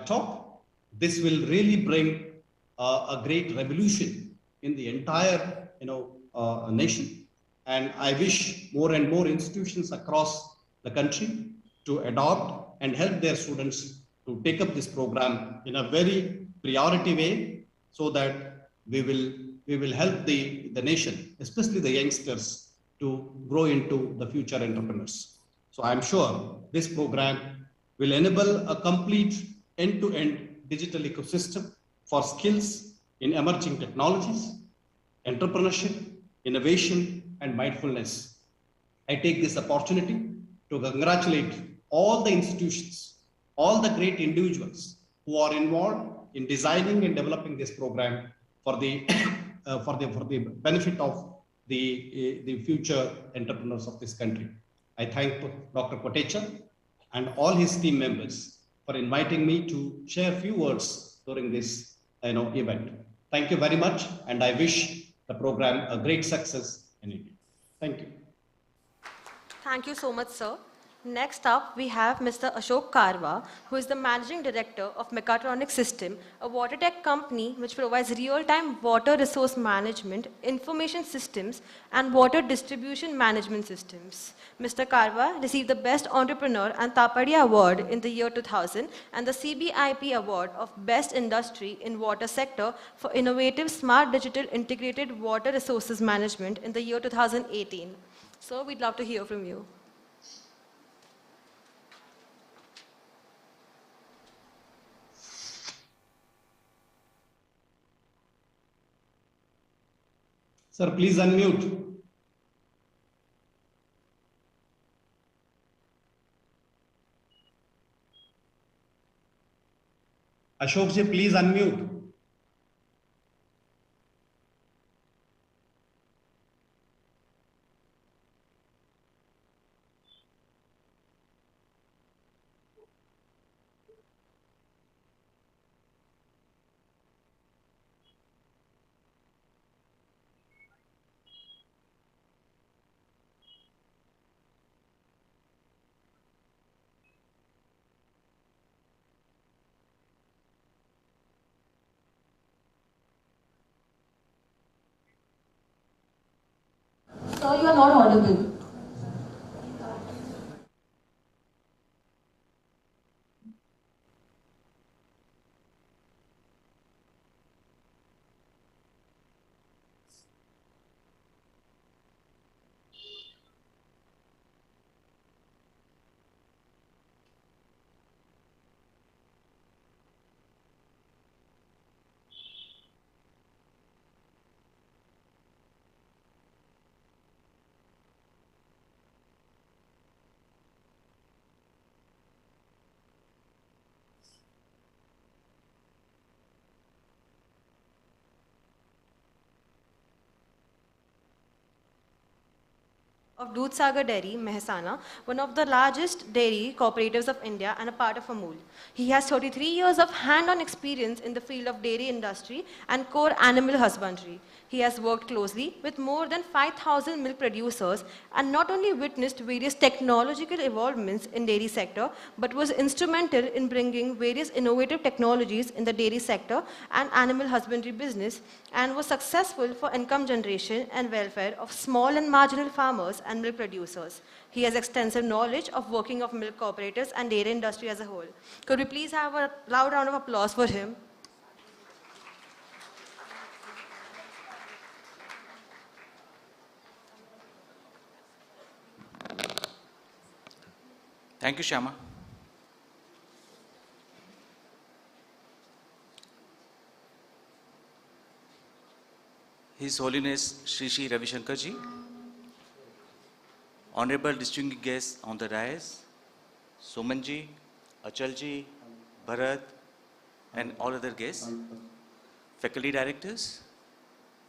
Speaker 11: talk, this will really bring a great revolution in the entire, nation. And I wish more and more institutions across the country to adopt and help their students to take up this program in a very priority way, so that we will help the nation, especially the youngsters, to grow into the future entrepreneurs. So I'm sure this program will enable a complete end-to-end digital ecosystem for skills in emerging technologies, entrepreneurship, innovation, and mindfulness. I take this opportunity to congratulate all the institutions, all the great individuals who are involved in designing and developing this program for the for the benefit of the future entrepreneurs of this country. I thank Dr. Kotecha and all his team members for inviting me to share a few words during this event. Thank you very much, and I wish the program a great success in India. Thank you.
Speaker 1: Thank you so much, sir. Next up, we have Mr. Ashok Karwa, who is the Managing Director of Mechatronic System, a water tech company which provides real-time water resource management, information systems, and water distribution management systems. Mr. Karwa received the Best Entrepreneur and Tapadia Award in the year 2000 and the CBIP Award of Best Industry in Water Sector for Innovative Smart Digital Integrated Water Resources Management in the year 2018. So we'd love to hear from you.
Speaker 11: Sir, please unmute. Ashok ji, please unmute.
Speaker 1: Sir, you are not audible. Of Dudhsagar Dairy, Mehsana, one of the largest dairy cooperatives of India and a part of Amul. He has 33 years of hand-on experience in the field of dairy industry and core animal husbandry. He has worked closely with more than 5,000 milk producers and not only witnessed various technological evolvements in dairy sector, but was instrumental in bringing various innovative technologies in the dairy sector and animal husbandry business, and was successful for income generation and welfare of small and marginal farmers and milk producers. He has extensive knowledge of working of milk cooperatives and dairy industry as a whole. Could we please have a loud round of applause for him?
Speaker 12: Thank you, Shama. His Holiness Shri Shri Ravi Shankar Ji, Honorable distinguished guests on the dais, Suman Ji, Achal Ji, Bharat, and all other guests, faculty directors,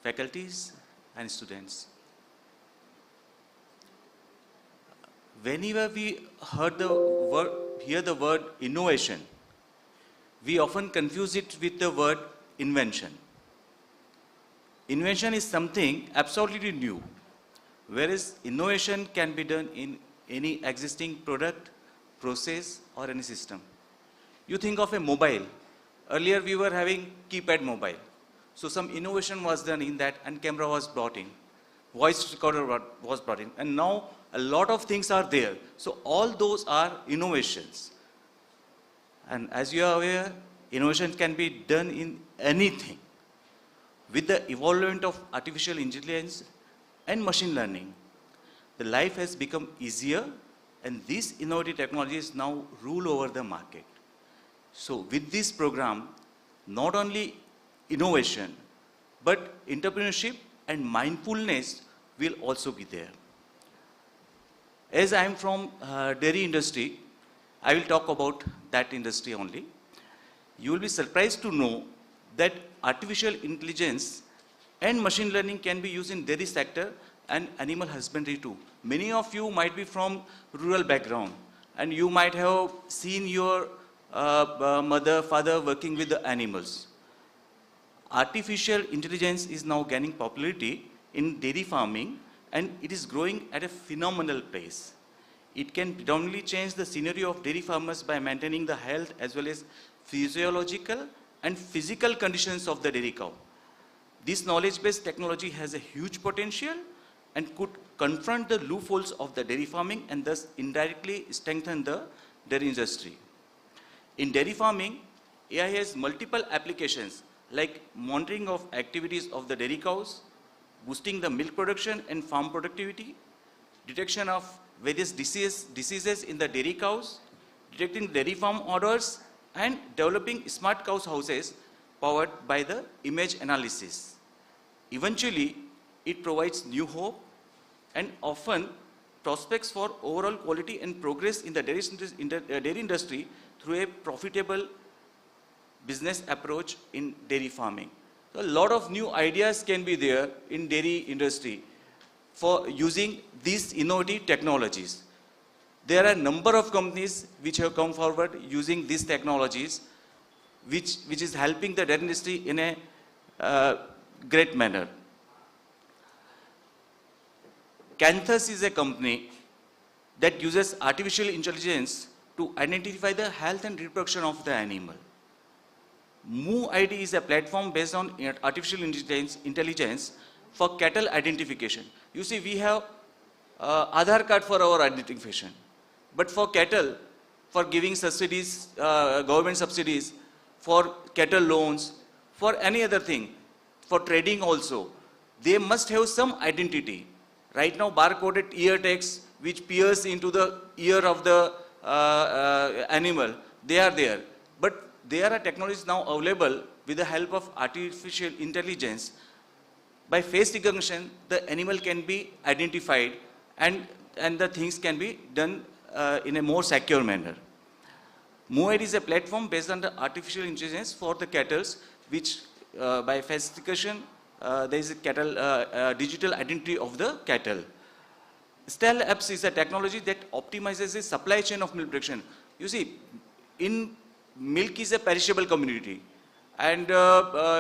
Speaker 12: faculties, and students. Whenever we hear the word innovation, we often confuse it with the word invention. Invention is something absolutely new, whereas innovation can be done in any existing product, process, or any system. You think of a mobile. Earlier we were having keypad mobile. So some innovation was done in that, and camera was brought in. Voice recorder was brought in. And now a lot of things are there. So all those are innovations. And as you are aware, innovation can be done in anything. With the evolvement of artificial intelligence and machine learning, the life has become easier, and these innovative technologies now rule over the market. So with this program, not only innovation, but entrepreneurship and mindfulness will also be there. As I am from dairy industry, I will talk about that industry only. You will be surprised to know that artificial intelligence and machine learning can be used in dairy sector and animal husbandry too. Many of you might be from rural background, and you might have seen your mother, father working with the animals. Artificial intelligence is now gaining popularity in dairy farming, and it is growing at a phenomenal pace. It can predominantly change the scenario of dairy farmers by maintaining the health as well as physiological and physical conditions of the dairy cow. This knowledge-based technology has a huge potential and could confront the loopholes of the dairy farming and thus indirectly strengthen the dairy industry. In dairy farming, AI has multiple applications like monitoring of activities of the dairy cows, boosting the milk production and farm productivity, detection of various diseases in the dairy cows, detecting dairy farm orders, and developing smart cow houses powered by the image analysis. Eventually, it provides new hope and often prospects for overall quality and progress in the dairy industry through a profitable business approach in dairy farming. So a lot of new ideas can be there in dairy industry for using these innovative technologies. There are a number of companies which have come forward using these technologies, which is helping the dairy industry in a great manner. Canthus is a company that uses artificial intelligence to identify the health and reproduction of the animal. MooID is a platform based on artificial intelligence for cattle identification. You see, we have Aadhaar card for our identification. But for cattle, for giving subsidies, government subsidies, for cattle loans, for any other thing, for trading also, they must have some identity. Right now, barcoded ear tags which pierce into the ear of the animal, they are there. But there are technologies now available with the help of artificial intelligence. By face recognition, the animal can be identified and the things can be done in a more secure manner. MoED is a platform based on the artificial intelligence for the cattle, which by face recognition, there is a cattle, digital identity of the cattle. Stell Apps is a technology that optimizes the supply chain of milk production. You see, milk is a perishable commodity. And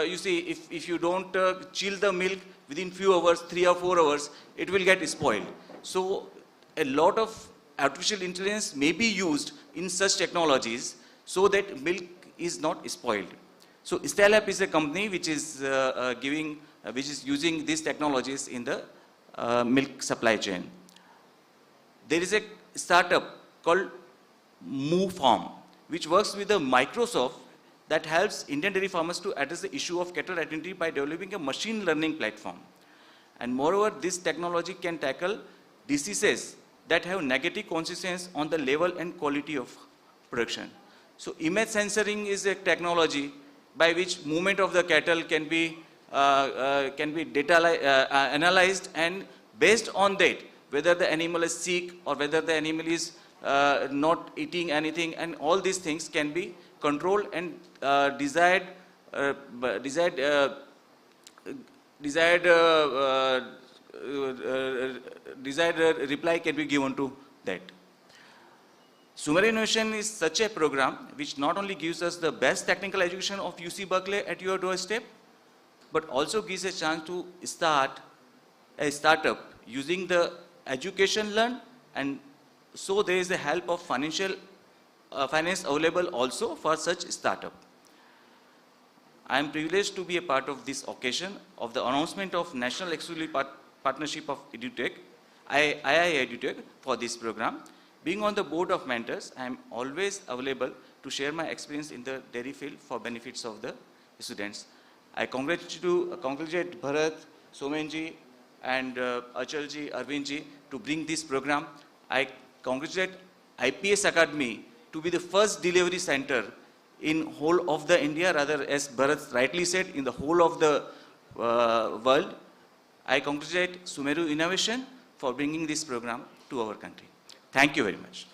Speaker 12: you see, if you don't chill the milk within few hours, 3 or 4 hours, it will get spoiled. So a lot of artificial intelligence may be used in such technologies so that milk is not spoiled. So Stell App is a company which is using these technologies in the milk supply chain. There is a startup called Moo Farm, which works with the Microsoft that helps Indian dairy farmers to address the issue of cattle identity by developing a machine learning platform. And moreover, this technology can tackle diseases that have negative consequences on the level and quality of production. So image sensoring is a technology by which movement of the cattle can be analyzed, and based on that, whether the animal is sick or whether the animal is not eating anything, and all these things can be controlled, and desired reply can be given to that. Sumeru Innovation is such a program which not only gives us the best technical education of UC Berkeley at your doorstep, but also gives a chance to start a startup using the education learned, and so there is a help of finance available also for such startup. I am privileged to be a part of this occasion of the announcement of National Exclusive Partnership of EduTech, IIEduTech, for this program. Being on the board of mentors, I am always available to share my experience in the dairy field for benefits of the students. I congratulate Bharat, Somenji, and Achalji, Arvindji to bring this program. I congratulate IPS Academy to be the first delivery center in whole of the India, rather, as Bharat rightly said, in the whole of the world. I congratulate Sumeru Innovation for bringing this program to our country. Thank you very much.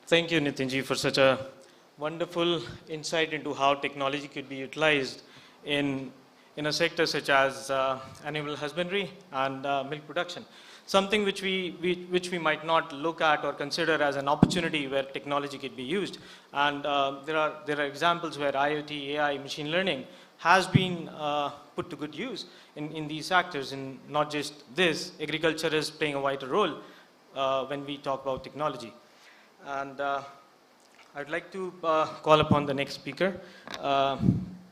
Speaker 13: Thank you, Nitinji, for such a wonderful insight into how technology could be utilized in a sector such as animal husbandry and milk production. Something which we might not look at or consider as an opportunity where technology could be used. And there are examples where IoT, AI, machine learning has been put to good use in these sectors. And not just this, agriculture is playing a vital role when we talk about technology. And I'd like to call upon the next speaker,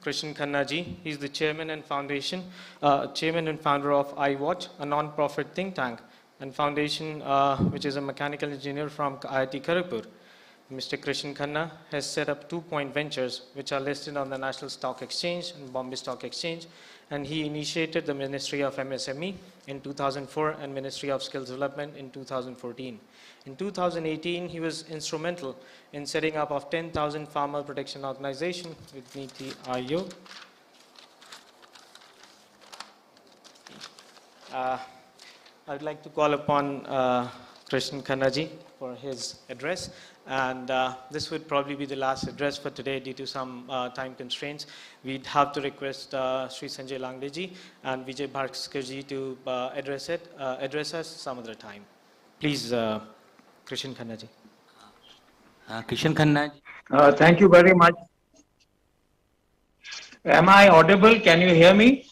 Speaker 13: Krishan Khanna ji. He's the chairman and founder of iWatch, a non-profit think tank and foundation which is a mechanical engineer from IIT Kharagpur. Mr. Krishan Khanna has set up 2 Point Ventures, which are listed on the National Stock Exchange and Bombay Stock Exchange, and he initiated the Ministry of MSME in 2004 and Ministry of Skills Development in 2014. In 2018, he was instrumental in setting up of 10,000 Farmer Protection Organization with Niti Aayog. I'd like to call upon Krishan Khanna ji for his address, and this would probably be the last address for today due to some time constraints. We'd have to request Sri Sanjay Langde ji and Vijay Bharskar ji to address us some other time. Please, Krishan Khanna ji.
Speaker 8: Krishan Khanna ji.
Speaker 14: Thank you very much. Am I audible? Can you hear me?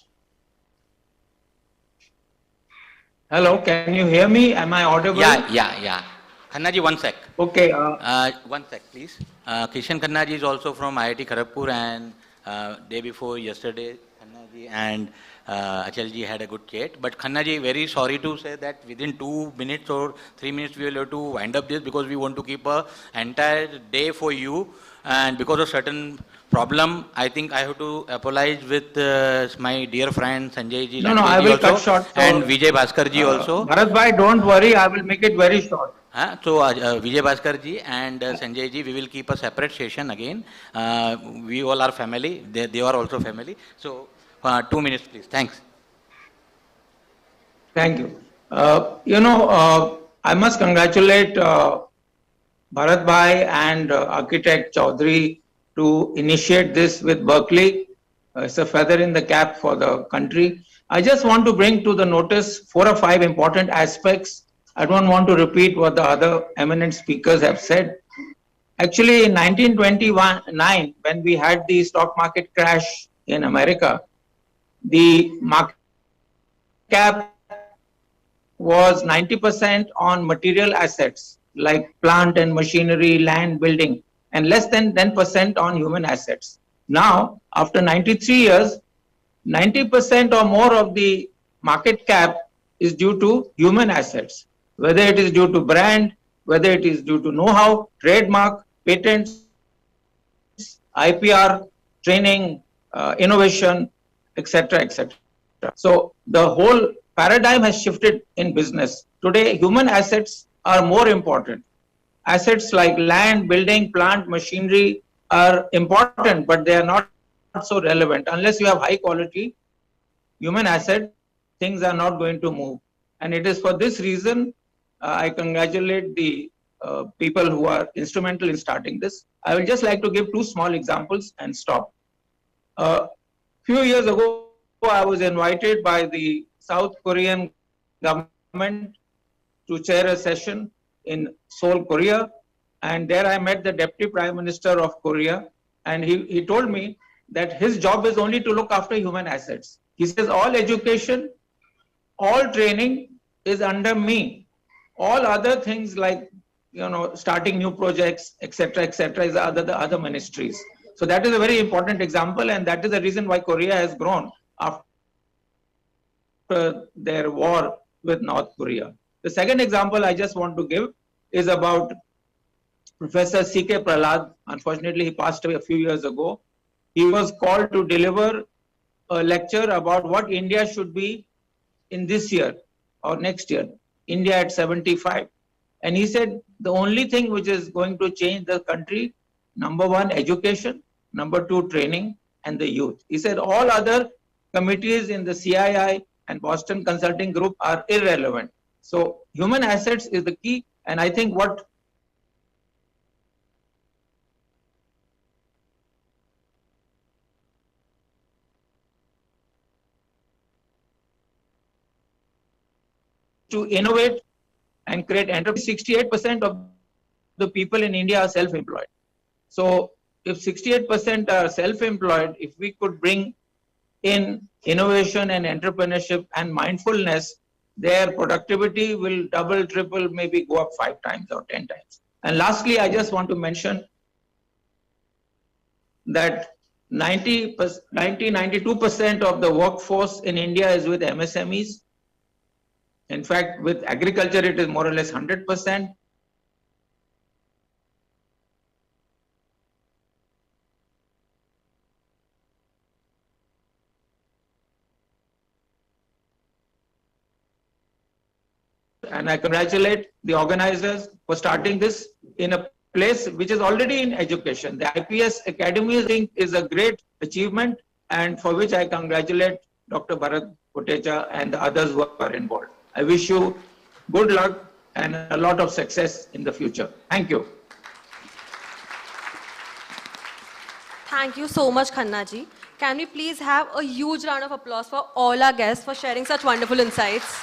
Speaker 14: Hello, can you hear me? Am I audible?
Speaker 8: Yeah. Khanna ji, one sec.
Speaker 14: Okay.
Speaker 8: One sec, please. Krishan Khanna ji is also from IIT Kharagpur, and day before yesterday, Khanna ji and Achal ji had a good chat. But Khanna ji, very sorry to say that within 2 minutes or 3 minutes we will have to wind up this, because we want to keep a entire day for you, and because of certain problem, I think I have to apologize with my dear friend Sanjay ji.
Speaker 14: No, I will
Speaker 8: also,
Speaker 14: cut short. So,
Speaker 8: and Vijay Bhaskar ji also.
Speaker 14: Bharat bhai, don't worry, I will make it very short.
Speaker 8: So Vijay Bhaskar ji and Sanjay ji, we will keep a separate session again. We all are family. They are also family. So 2 minutes, please. Thanks.
Speaker 14: Thank you. I must congratulate Bharat bhai and architect Chaudhary to initiate this with Berkeley. It's a feather in the cap for the country. I just want to bring to the notice 4 or 5 important aspects. I don't want to repeat what the other eminent speakers have said. Actually, in 1929, when we had the stock market crash in America, the market cap was 90% on material assets like plant and machinery, land, building, and less than 10% on human assets. Now, after 93 years, 90% or more of the market cap is due to human assets, whether it is due to brand, whether it is due to know-how, trademark, patents, IPR, training, innovation, etc., etc. So the whole paradigm has shifted in business. Today, human assets are more important. Assets like land, building, plant, machinery are important, but they are not so relevant. Unless you have high quality human asset, things are not going to move. And it is for this reason I congratulate the people who are instrumental in starting this. I will just like to give 2 small examples and stop. Few years ago, I was invited by the South Korean government to chair a session in Seoul, Korea. And there I met the Deputy Prime Minister of Korea. And he told me that his job is only to look after human assets. He says all education, all training is under me. All other things like, starting new projects, etc., is the other ministries. So that is a very important example, and that is the reason why Korea has grown after their war with North Korea. The second example I just want to give is about Professor C.K. Prahlad. Unfortunately, he passed away a few years ago. He was called to deliver a lecture about what India should be in this year or next year, India at 75. And he said the only thing which is going to change the country, number 1, education, number 2, training, and the youth. He said all other committees in the CII and Boston Consulting Group are irrelevant. So human assets is the key, and I think what to innovate and create enterprise. 68% of the people in India are self-employed. So if 68% are self-employed, if we could bring in innovation and entrepreneurship and mindfulness, their productivity will double, triple, maybe go up 5 times or 10 times. And lastly, I just want to mention that 92% of the workforce in India is with MSMEs. In fact, with agriculture, it is more or less 100%. And I congratulate the organizers for starting this in a place which is already in education. The IPS Academy is a great achievement, and for which I congratulate Dr. Bharat Kotecha and the others who are involved. I wish you good luck and a lot of success in the future. Thank you.
Speaker 1: Thank you so much, Khanna ji. Can we please have a huge round of applause for all our guests for sharing such wonderful insights.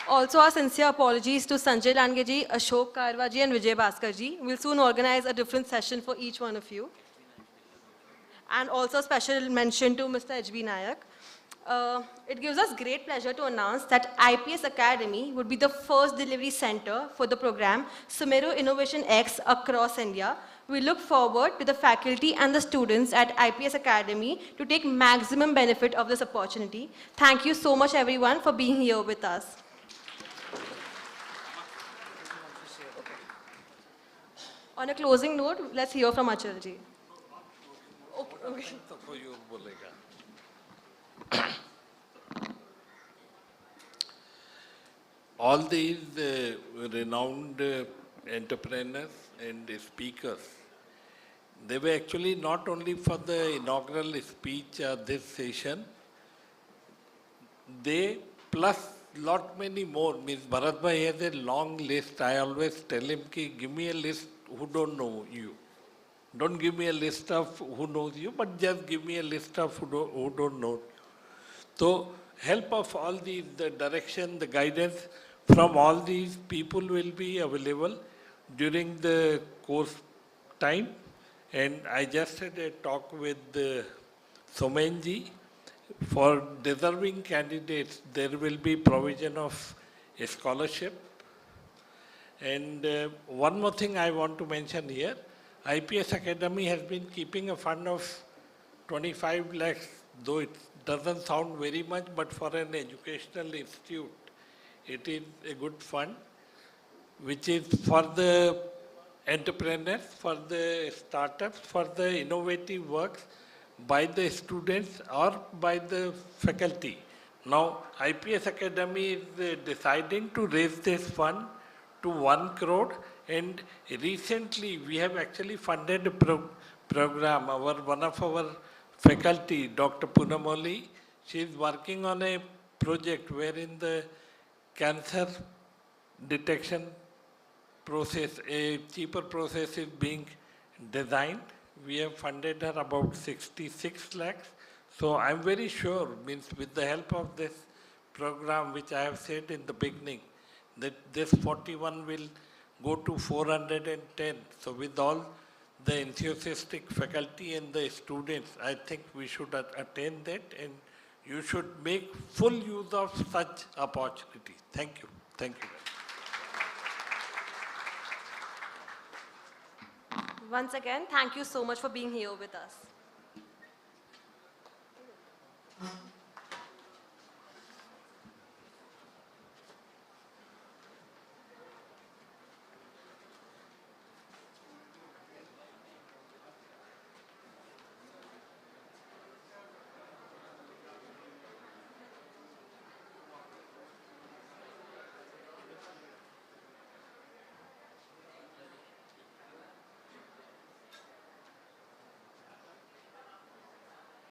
Speaker 1: Also, our sincere apologies to Sanjay Lange ji, Ashok Karwa ji, and Vijay Bhaskar ji. We'll soon organize a different session for each one of you. And also special mention to Mr. H.B. Nayak. It gives us great pleasure to announce that IPS Academy would be the first delivery center for the program Sumeru Innovation X across India. We look forward to the faculty and the students at IPS Academy to take maximum benefit of this opportunity. Thank you so much everyone for being here with us. On a closing note, let's hear from Achalji. Okay.
Speaker 9: All these renowned entrepreneurs and speakers, they were actually not only for the inaugural speech this session, they plus lot many more. Means Bharat Bhai has a long list. I always tell him, give me a list who don't know you. Don't give me a list of who knows you, but just give me a list of who don't know. So help of all these, the direction, the guidance from all these people will be available during the course time. And I just had a talk with Somenji. For deserving candidates, there will be provision of a scholarship. And one more thing I want to mention here, IPS Academy has been keeping a fund of 25 lakhs, though it doesn't sound very much, but for an educational institute, it is a good fund, which is for the entrepreneurs, for the startups, for the innovative works by the students or by the faculty. Now, IPS Academy is deciding to raise this fund to 1 crore, and recently we have actually funded a program. One of our faculty, Dr. Punamoli, she is working on a project wherein the cancer detection process, a cheaper process is being designed. We have funded her about 66 lakhs. So I'm very sure, means with the help of this program, which I have said in the beginning, that this 41 will go to 410. So with all the enthusiastic faculty and the students, I think we should attain that, and you should make full use of such opportunities. Thank you. Thank you.
Speaker 1: Once again, thank you so much for being here with us.